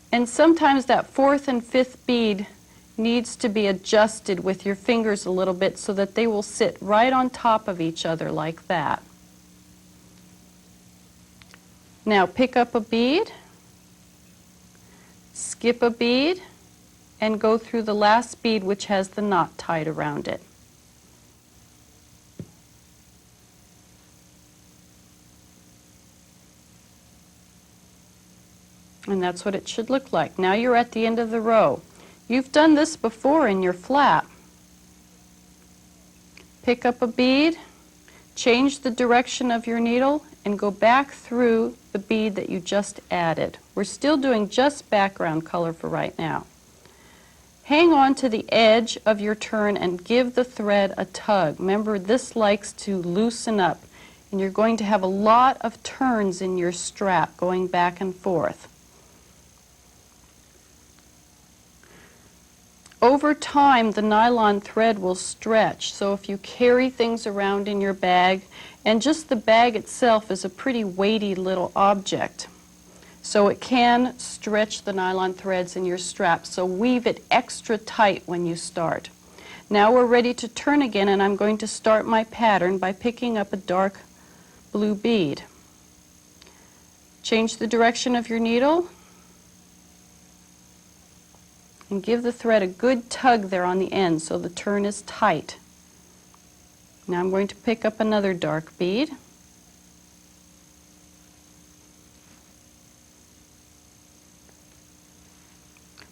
And sometimes that 4th and 5th bead needs to be adjusted with your fingers a little bit so that they will sit right on top of each other like that. Now pick up a bead, skip a bead, and go through the last bead which has the knot tied around it. And that's what it should look like. Now you're at the end of the row. You've done this before in your flap. Pick up a bead, change the direction of your needle, and go back through the bead that you just added. We're still doing just background color for right now. Hang on to the edge of your turn and give the thread a tug. Remember, this likes to loosen up, and you're going to have a lot of turns in your strap going back and forth. Over time, the nylon thread will stretch, so if you carry things around in your bag, and just the bag itself is a pretty weighty little object, so it can stretch the nylon threads in your strap, so weave it extra tight when you start. Now we're ready to turn again, and I'm going to start my pattern by picking up a dark blue bead. Change the direction of your needle, and give the thread a good tug there on the end so the turn is tight. Now I'm going to pick up another dark bead.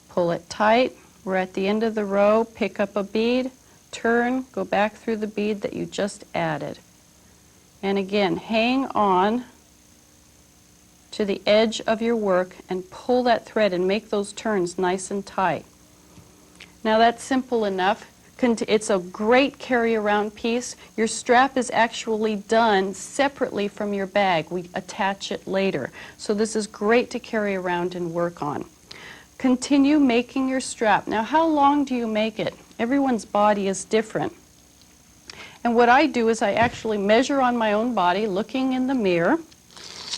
Pull it tight. We're at the end of the row. Pick up a bead, turn, go back through the bead that you just added. And again, hang on to the edge of your work and pull that thread and make those turns nice and tight. Now that's simple enough. It's a great carry-around piece. Your strap is actually done separately from your bag. We attach it later. So this is great to carry around and work on. Continue making your strap. Now how long do you make it? Everyone's body is different. And what I do is I actually measure on my own body, looking in the mirror,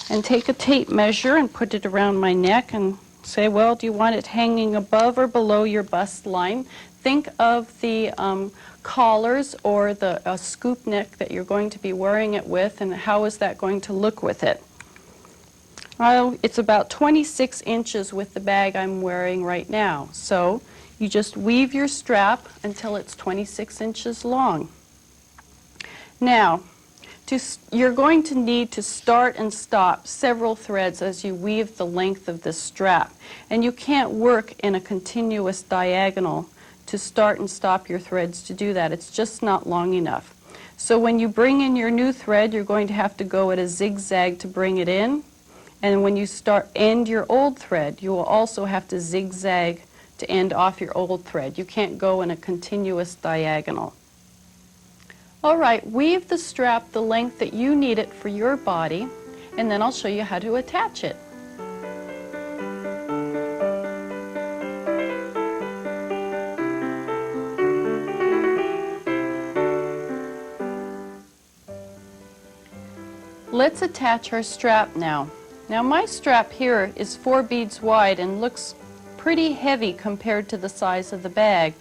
and take a tape measure and put it around my neck and say, well, do you want it hanging above or below your bust line? think of the collars or the scoop neck that you're going to be wearing it with, and how is that going to look with it. Well, it's about 26 inches with the bag I'm wearing right now. So you just weave your strap until it's 26 inches long. Now, you're going to need to start and stop several threads as you weave the length of this strap. And you can't work in a continuous diagonal to start and stop your threads to do that. It's just not long enough. So when you bring in your new thread, you're going to have to go at a zigzag to bring it in. And when you end your old thread, you will also have to zigzag to end off your old thread. You can't go in a continuous diagonal. All right, weave the strap the length that you need it for your body, and then I'll show you how to attach it. Let's attach our strap now. Now my strap here is 4 beads wide and looks pretty heavy compared to the size of the bag.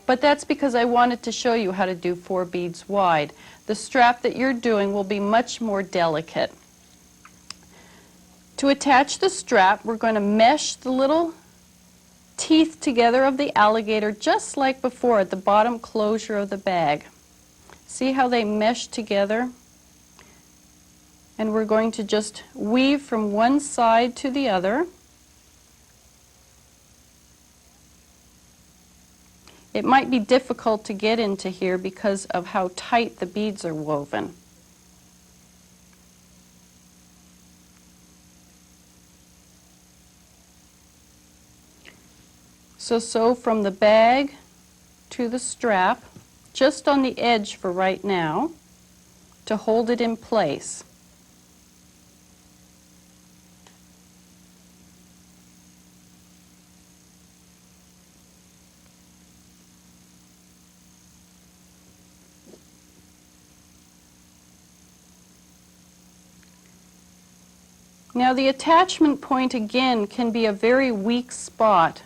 But that's because I wanted to show you how to do 4 beads wide. The strap that you're doing will be much more delicate. To attach the strap, we're going to mesh the little teeth together of the alligator just like before at the bottom closure of the bag. See how they mesh together? And we're going to just weave from one side to the other. It might be difficult to get into here because of how tight the beads are woven. So sew from the bag to the strap, just on the edge for right now, to hold it in place. Now the attachment point again can be a very weak spot.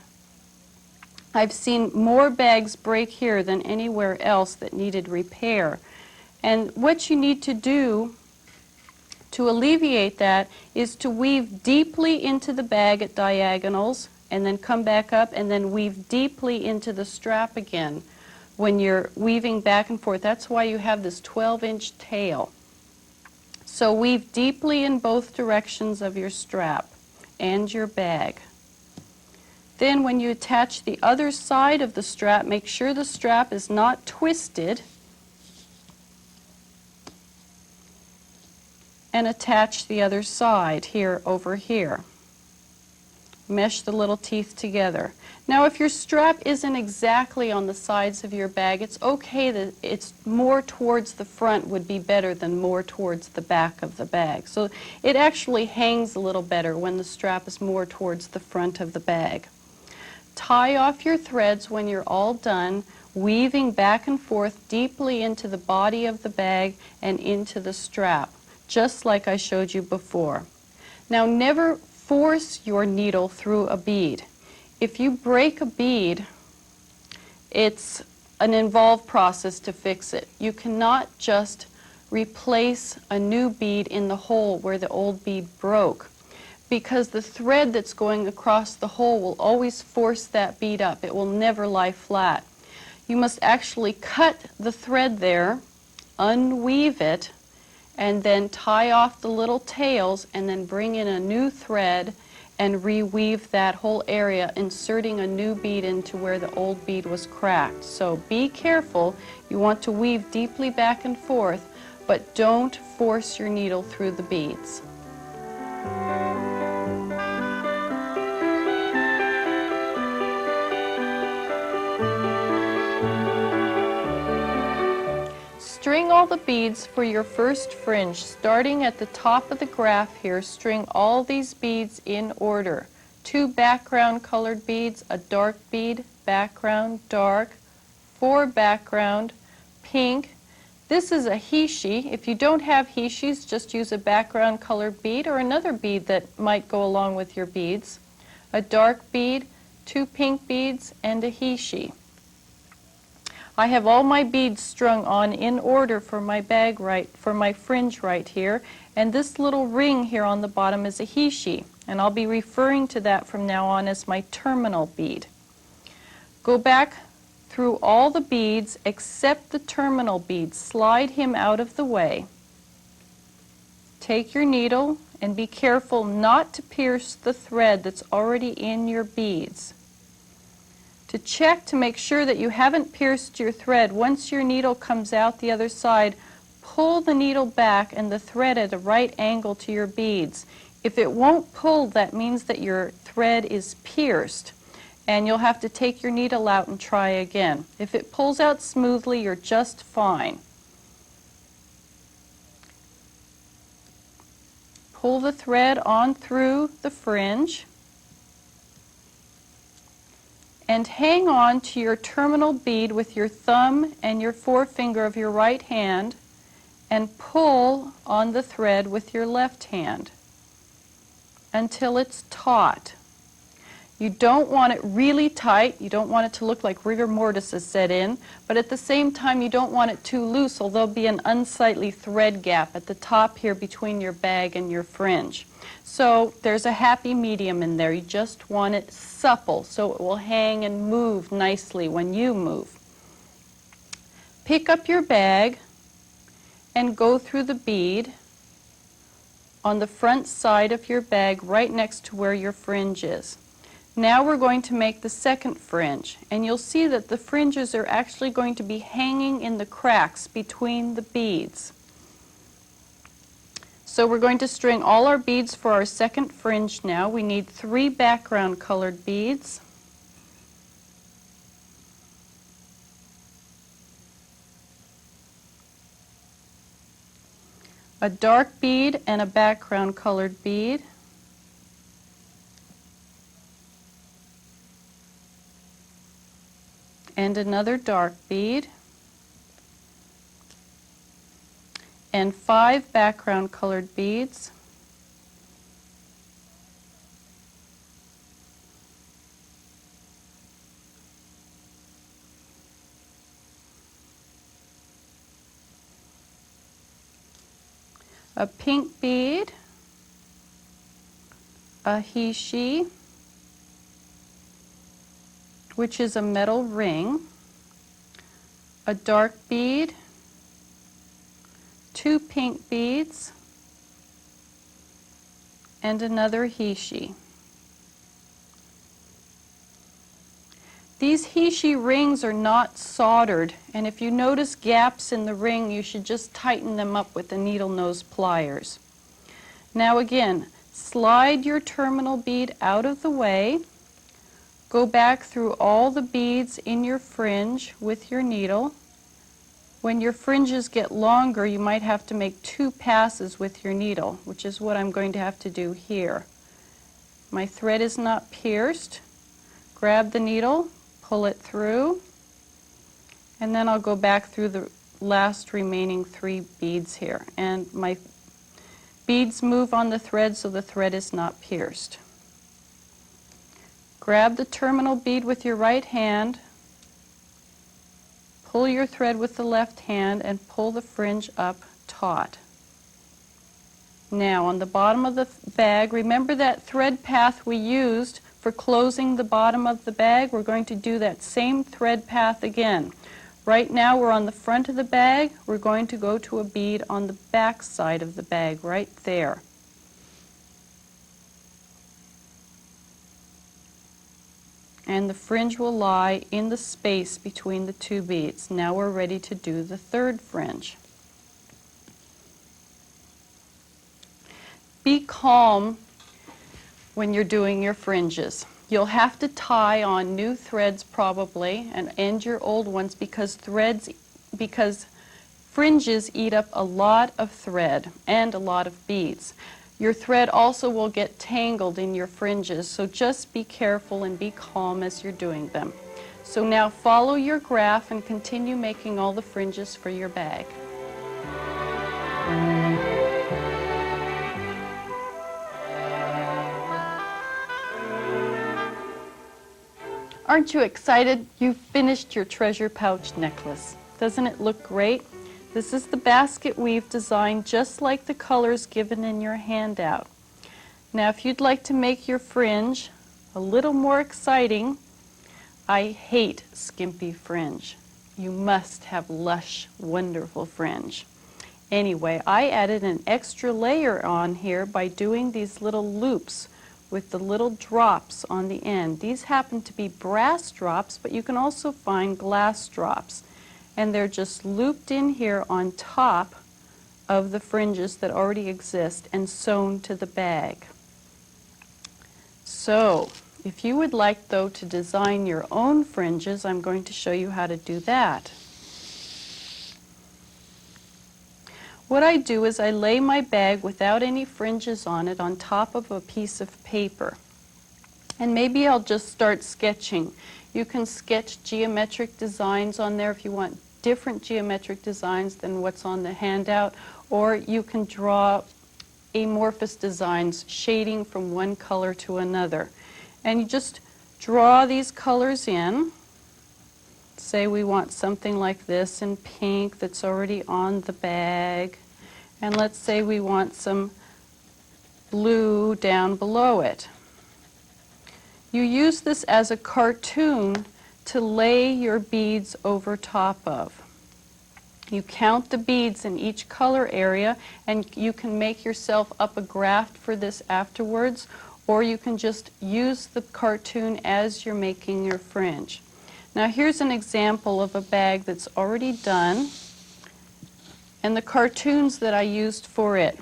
I've seen more bags break here than anywhere else that needed repair. And what you need to do to alleviate that is to weave deeply into the bag at diagonals and then come back up and then weave deeply into the strap again when you're weaving back and forth. That's why you have this 12-inch tail. So weave deeply in both directions of your strap and your bag. Then when you attach the other side of the strap, make sure the strap is not twisted, and attach the other side here over here. Mesh the little teeth together. Now if your strap isn't exactly on the sides of your bag, it's okay that it's more towards the front would be better than more towards the back of the bag. So it actually hangs a little better when the strap is more towards the front of the bag. Tie off your threads when you're all done, weaving back and forth deeply into the body of the bag and into the strap, just like I showed you before. Now never force your needle through a bead. If you break a bead, it's an involved process to fix it. You cannot just replace a new bead in the hole where the old bead broke, because the thread that's going across the hole will always force that bead up. It will never lie flat. You must actually cut the thread there, unweave it, and then tie off the little tails and then bring in a new thread and reweave that whole area, inserting a new bead into where the old bead was cracked. So be careful. You want to weave deeply back and forth, but don't force your needle through the beads. String all the beads for your first fringe. Starting at the top of the graph here, string all these beads in order. 2 background colored beads, a dark bead, background, dark, 4 background, pink. This is a hishi. If you don't have hishis, just use a background colored bead or another bead that might go along with your beads. A dark bead, 2 pink beads, and a hishi. I have all my beads strung on in order for my bag for my fringe right here, and this little ring here on the bottom is a hishi, and I'll be referring to that from now on as my terminal bead. Go back through all the beads except the terminal bead. Slide him out of the way. Take your needle and be careful not to pierce the thread that's already in your beads. To check to make sure that you haven't pierced your thread, once your needle comes out the other side, pull the needle back and the thread at a right angle to your beads. If it won't pull, that means that your thread is pierced, and you'll have to take your needle out and try again. If it pulls out smoothly, you're just fine. Pull the thread on through the fringe and hang on to your terminal bead with your thumb and your forefinger of your right hand and pull on the thread with your left hand until it's taut. You don't want it really tight. You don't want it to look like rigor mortis is set in, but at the same time you don't want it too loose, or there'll be an unsightly thread gap at the top here between your bag and your fringe. So there's a happy medium in there. You just want it supple so it will hang and move nicely when you move. Pick up your bag and go through the bead on the front side of your bag right next to where your fringe is. Now we're going to make the second fringe, and you'll see that the fringes are actually going to be hanging in the cracks between the beads. So we're going to string all our beads for our second fringe now. We need 3 background colored beads. A dark bead and a background colored bead. And another dark bead, and 5 background colored beads, a pink bead, a hishi, which is a metal ring, a dark bead, 2 pink beads, and another hishi. These hishi rings are not soldered, and if you notice gaps in the ring, you should just tighten them up with the needle nose pliers. Now again, slide your terminal bead out of the way. Go back through all the beads in your fringe with your needle. When your fringes get longer, you might have to make 2 passes with your needle, which is what I'm going to have to do here. My thread is not pierced. Grab the needle, pull it through, and then I'll go back through the last remaining 3 beads here. And my beads move on the thread so the thread is not pierced. Grab the terminal bead with your right hand, pull your thread with the left hand, and pull the fringe up taut. Now on the bottom of the bag, remember that thread path we used for closing the bottom of the bag? We're going to do that same thread path again. Right now we're on the front of the bag. We're going to go to a bead on the back side of the bag, right there. And the fringe will lie in the space between the 2 beads. Now we're ready to do the third fringe. Be calm when you're doing your fringes. You'll have to tie on new threads probably and end your old ones because fringes eat up a lot of thread and a lot of beads. Your thread also will get tangled in your fringes, so just be careful and be calm as you're doing them. So now follow your graph and continue making all the fringes for your bag. Aren't you excited? You've finished your treasure pouch necklace. Doesn't it look great? This is the basket weave design, just like the colors given in your handout. Now if you'd like to make your fringe a little more exciting, I hate skimpy fringe. You must have lush, wonderful fringe. Anyway, I added an extra layer on here by doing these little loops with the little drops on the end. These happen to be brass drops, but you can also find glass drops. And they're just looped in here on top of the fringes that already exist and sewn to the bag. So, if you would like, though, to design your own fringes, I'm going to show you how to do that. What I do is I lay my bag without any fringes on it on top of a piece of paper. And maybe I'll just start sketching. You can sketch geometric designs on there if you want different geometric designs than what's on the handout, or you can draw amorphous designs, shading from one color to another. And you just draw these colors in. Say we want something like this in pink that's already on the bag. And let's say we want some blue down below it. You use this as a cartoon to lay your beads over top of. You count the beads in each color area, and you can make yourself up a graph for this afterwards, or you can just use the cartoon as you're making your fringe. Now here's an example of a bag that's already done, and the cartoons that I used for it.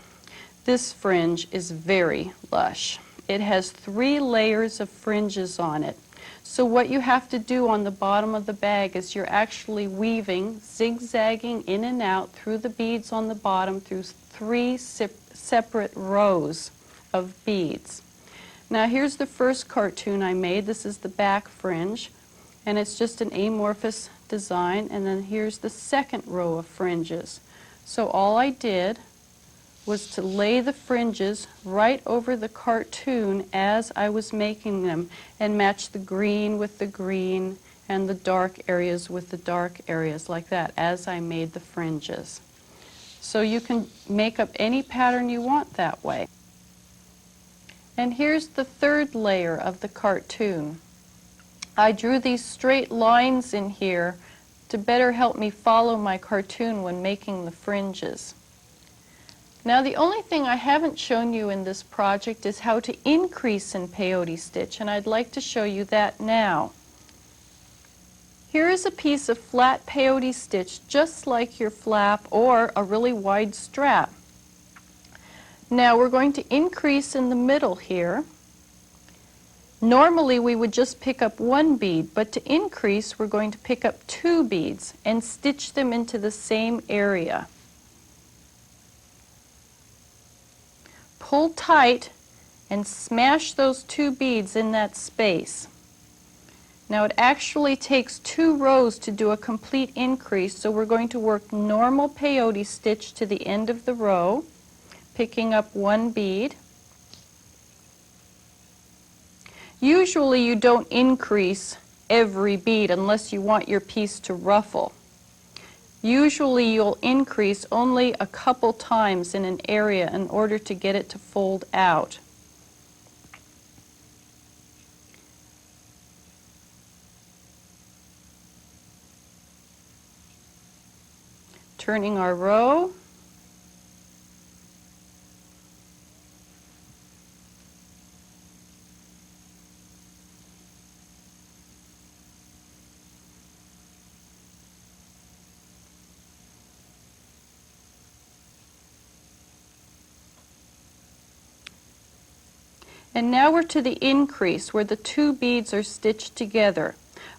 This fringe is very lush. It has 3 layers of fringes on it. So what you have to do on the bottom of the bag is you're actually weaving, zigzagging in and out through the beads on the bottom through 3 separate rows of beads. Now here's the first cartoon I made. This is the back fringe, and it's just an amorphous design. And then here's the second row of fringes. So all I did was to lay the fringes right over the cartoon as I was making them and match the green with the green and the dark areas with the dark areas, like that, as I made the fringes. So you can make up any pattern you want that way. And here's the third layer of the cartoon. I drew these straight lines in here to better help me follow my cartoon when making the fringes. Now the only thing I haven't shown you in this project is how to increase in peyote stitch, and I'd like to show you that now. Here is a piece of flat peyote stitch just like your flap or a really wide strap. Now we're going to increase in the middle here. Normally we would just pick up 1 bead, but to increase we're going to pick up 2 beads and stitch them into the same area. Pull tight and smash those 2 beads in that space. Now it actually takes 2 rows to do a complete increase, so we're going to work normal peyote stitch to the end of the row, picking up 1 bead. Usually you don't increase every bead unless you want your piece to ruffle. Usually you'll increase only a couple times in an area in order to get it to fold out. Turning our row. And now we're to the increase where the 2 beads are stitched together.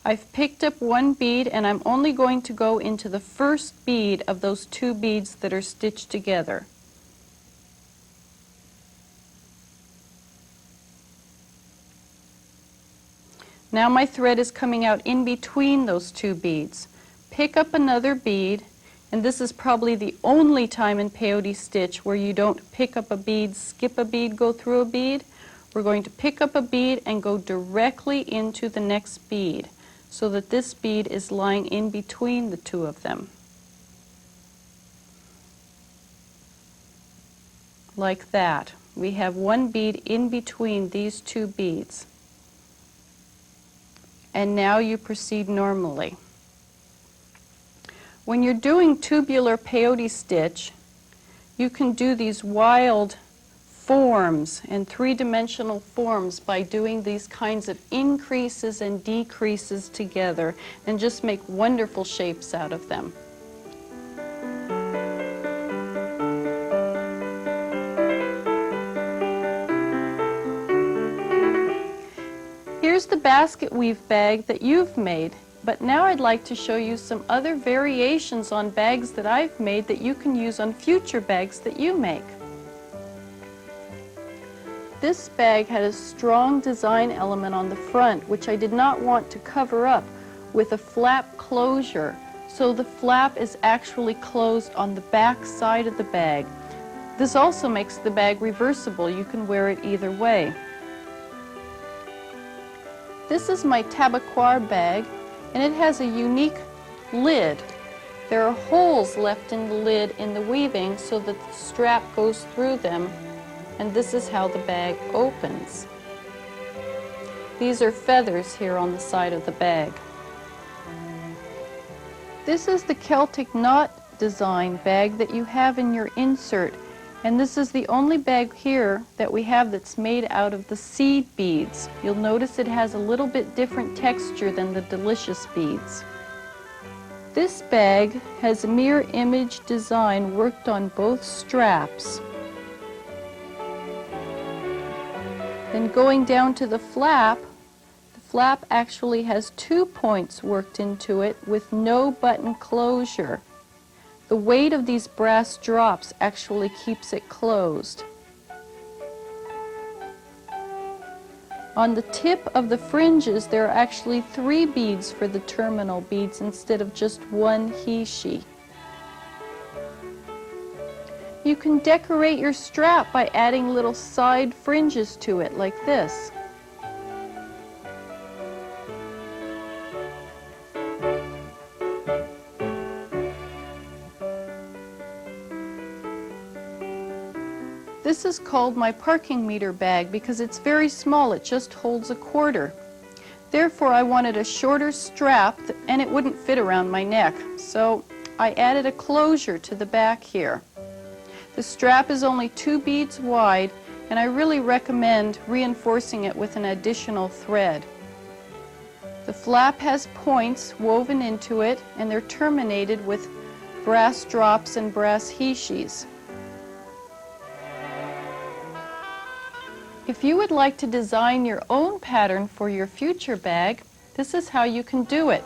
I've picked up 1 bead and I'm only going to go into the first bead of those 2 beads that are stitched together. Now my thread is coming out in between those 2 beads. Pick up another bead, and this is probably the only time in peyote stitch where you don't pick up a bead, skip a bead, go through a bead. we're going to pick up a bead and go directly into the next bead so that this bead is lying in between the two of them. Like that. We have one bead in between these two beads. And now you proceed normally. When you're doing tubular peyote stitch, you can do these wild forms and three-dimensional forms by doing these kinds of increases and decreases together and just make wonderful shapes out of them. Here's the basket weave bag that you've made, but now I'd like to show you some other variations on bags that I've made that you can use on future bags that you make. This bag had a strong design element on the front, which I did not want to cover up with a flap closure, so the flap is actually closed on the back side of the bag. This also makes the bag reversible. You can wear it either way. This is my tabaquar bag, and it has a unique lid. There are holes left in the lid in the weaving so that the strap goes through them, and this is how the bag opens. These are feathers here on the side of the bag. This is the Celtic knot design bag that you have in your insert, and this is the only bag here that we have that's made out of the seed beads. You'll notice it has a little bit different texture than the delicious beads. This bag has a mirror image design worked on both straps. Then going down to the flap actually has 2 points worked into it with no button closure. The weight of these brass drops actually keeps it closed. On the tip of the fringes, there are actually 3 beads for the terminal beads instead of just 1 he-she. You can decorate your strap by adding little side fringes to it like this. This is called my parking meter bag because it's very small. It just holds a quarter. Therefore, I wanted a shorter strap and it wouldn't fit around my neck. So I added a closure to the back here. The strap is only 2 beads wide, and I really recommend reinforcing it with an additional thread. The flap has points woven into it, and they're terminated with brass drops and brass he-shes. If you would like to design your own pattern for your future bag, this is how you can do it.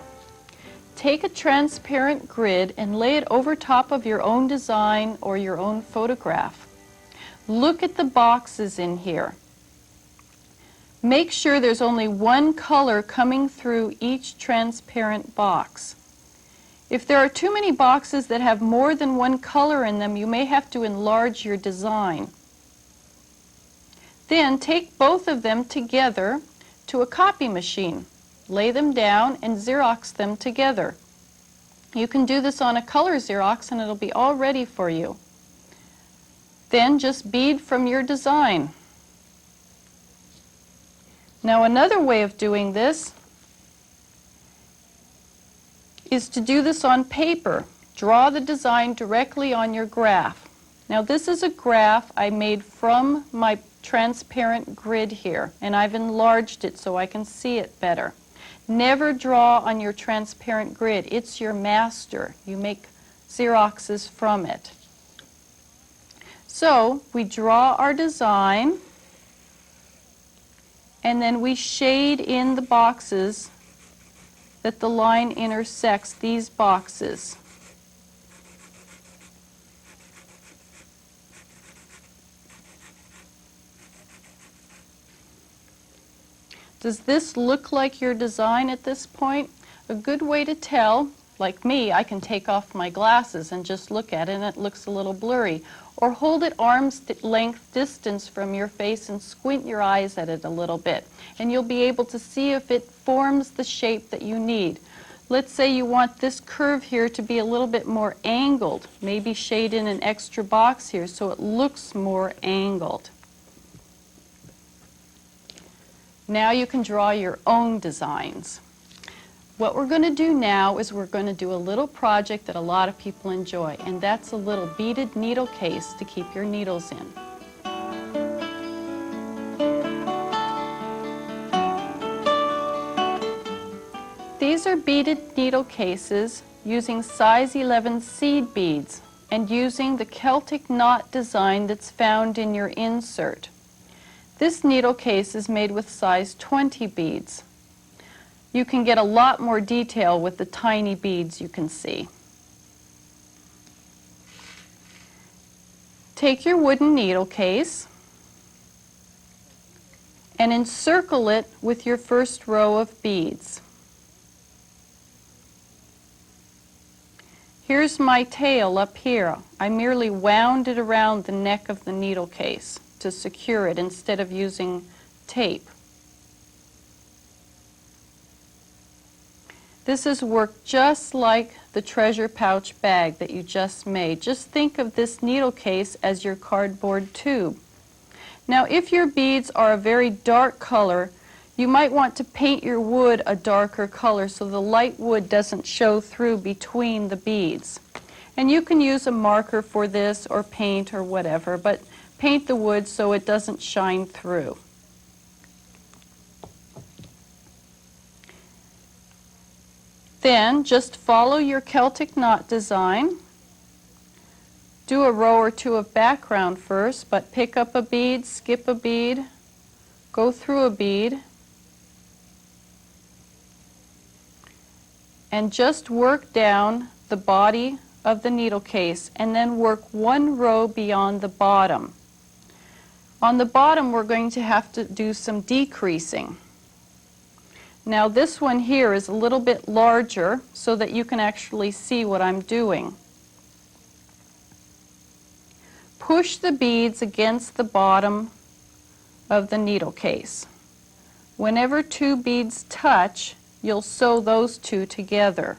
Take a transparent grid and lay it over top of your own design or your own photograph. Look at the boxes in here. Make sure there's only one color coming through each transparent box. If there are too many boxes that have more than one color in them, you may have to enlarge your design. Then take both of them together to a copy machine. Lay them down and Xerox them together. You can do this on a color Xerox and it'll be all ready for you. Then just bead from your design. Now another way of doing this is to do this on paper. Draw the design directly on your graph. Now this is a graph I made from my transparent grid here, and I've enlarged it so I can see it better. Never draw on your transparent grid. It's your master. You make Xeroxes from it. So we draw our design, and then we shade in the boxes that the line intersects these boxes. Does this look like your design at this point? A good way to tell like me, I can take off my glasses and just look at it and it looks a little blurry. Or hold it arm's length distance from your face and squint your eyes at it a little bit. And you'll be able to see if it forms the shape that you need. Let's say you want this curve here to be a little bit more angled. Maybe shade in an extra box here so it looks more angled. Now you can draw your own designs. What we're going to do now is we're going to do a little project that a lot of people enjoy, and that's a little beaded needle case to keep your needles in. These are beaded needle cases using size 11 seed beads and using the Celtic knot design that's found in your insert. This needle case is made with size 20 beads. You can get a lot more detail with the tiny beads you can see. Take your wooden needle case and encircle it with your first row of beads. Here's my tail up here. I merely wound it around the neck of the needle case to secure it instead of using tape. This is worked just like the treasure pouch bag that you just made. Just think of this needle case as your cardboard tube. Now, if your beads are a very dark color, you might want to paint your wood a darker color so the light wood doesn't show through between the beads. And you can use a marker for this or paint or whatever, but paint the wood so it doesn't shine through. Then just follow your Celtic knot design. Do a row or two of background first, but pick up a bead, skip a bead, go through a bead, and just work down the body of the needle case and then work one row beyond the bottom. On the bottom we're going to have to do some decreasing. Now this one here is a little bit larger so that you can actually see what I'm doing. Push the beads against the bottom of the needle case. Whenever two beads touch, you'll sew those two together.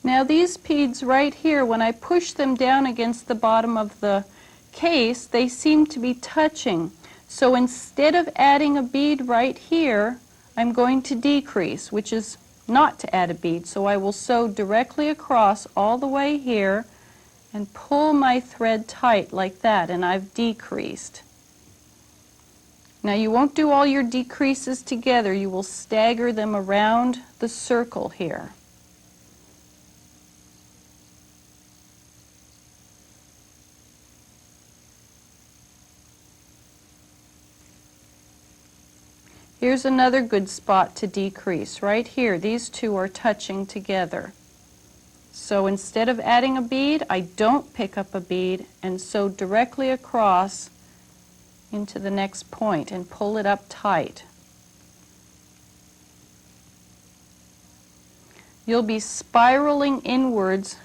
Now these beads right here, when I push them down against the bottom of the case, they seem to be touching. So instead of adding a bead right here, I'm going to decrease, which is not to add a bead. So I will sew directly across all the way here and pull my thread tight like that, and I've decreased. Now you won't do all your decreases together. You will stagger them around the circle here. Here's another good spot to decrease. Right here, these two are touching together. So instead of adding a bead, I don't pick up a bead and sew directly across into the next point and pull it up tight. You'll be spiraling inwards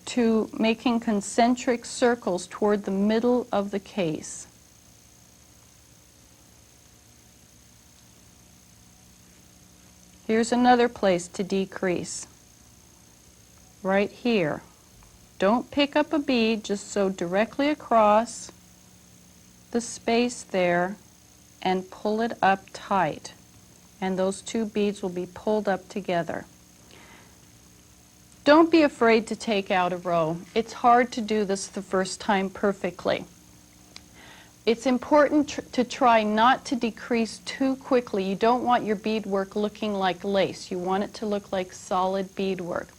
to making concentric circles toward the middle of the case. Here's another place to decrease. Right here. Don't pick up a bead, just sew directly across the space there and pull it up tight. And those two beads will be pulled up together. Don't be afraid to take out a row. It's hard to do this the first time perfectly. It's important to try not to decrease too quickly. You don't want your beadwork looking like lace. You want it to look like solid beadwork.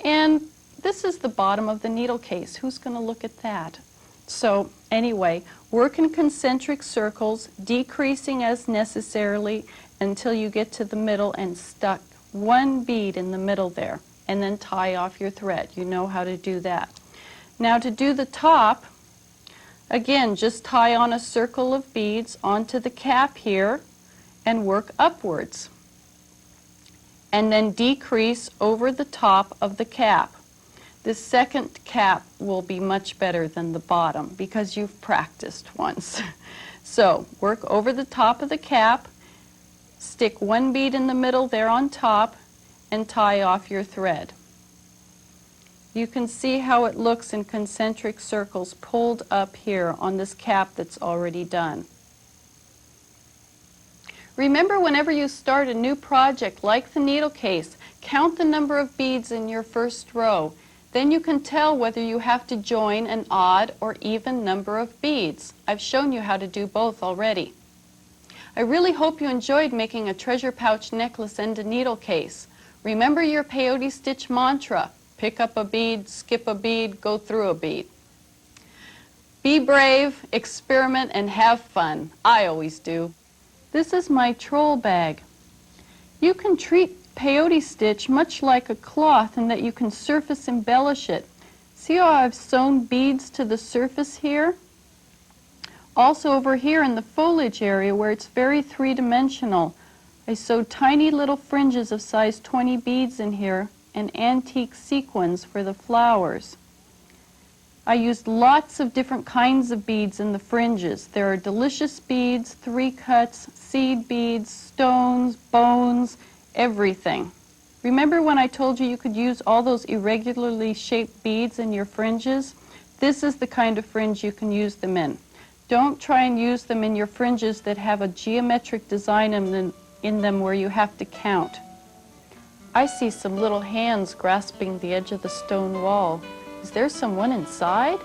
And this is the bottom of the needle case. Who's going to look at that? So anyway, work in concentric circles, decreasing as necessarily until you get to the middle and stuck one bead in the middle there, and then tie off your thread. You know how to do that. Now to do the top, again, just tie on a circle of beads onto the cap here and work upwards. And then decrease over the top of the cap. The second cap will be much better than the bottom because you've practiced once. So work over the top of the cap, stick one bead in the middle there on top, and tie off your thread. You can see how it looks in concentric circles pulled up here on this cap that's already done. Remember, whenever you start a new project like the needle case, count the number of beads in your first row. Then you can tell whether you have to join an odd or even number of beads. I've shown you how to do both already. I really hope you enjoyed making a treasure pouch necklace and a needle case. Remember your peyote stitch mantra: pick up a bead, skip a bead, go through a bead. Be brave, experiment, and have fun. I always do. This is my troll bag. You can treat peyote stitch much like a cloth in that you can surface embellish it. See how I've sewn beads to the surface here? Also over here in the foliage area where it's very three-dimensional, I sewed tiny little fringes of size 20 beads in here and antique sequins for the flowers. I used lots of different kinds of beads in the fringes. There are delicious beads, 3-cuts, seed beads, stones, bones, everything. Remember when I told you could use all those irregularly shaped beads in your fringes? This is the kind of fringe you can use them in. Don't try and use them in your fringes that have a geometric design in them where you have to count. I see some little hands grasping the edge of the stone wall. Is there someone inside?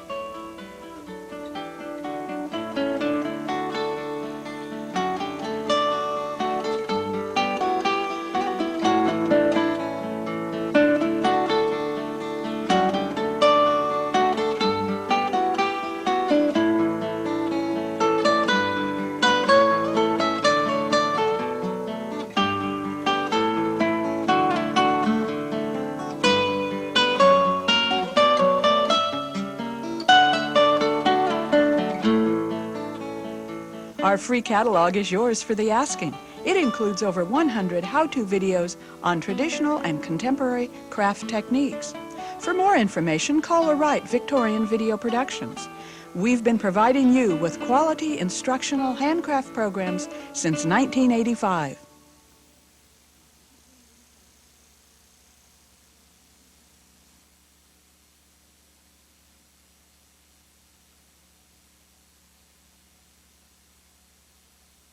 Our free catalog is yours for the asking. It includes over 100 how-to videos on traditional and contemporary craft techniques. For more information, call or write Victorian Video Productions. We've been providing you with quality instructional handcraft programs since 1985.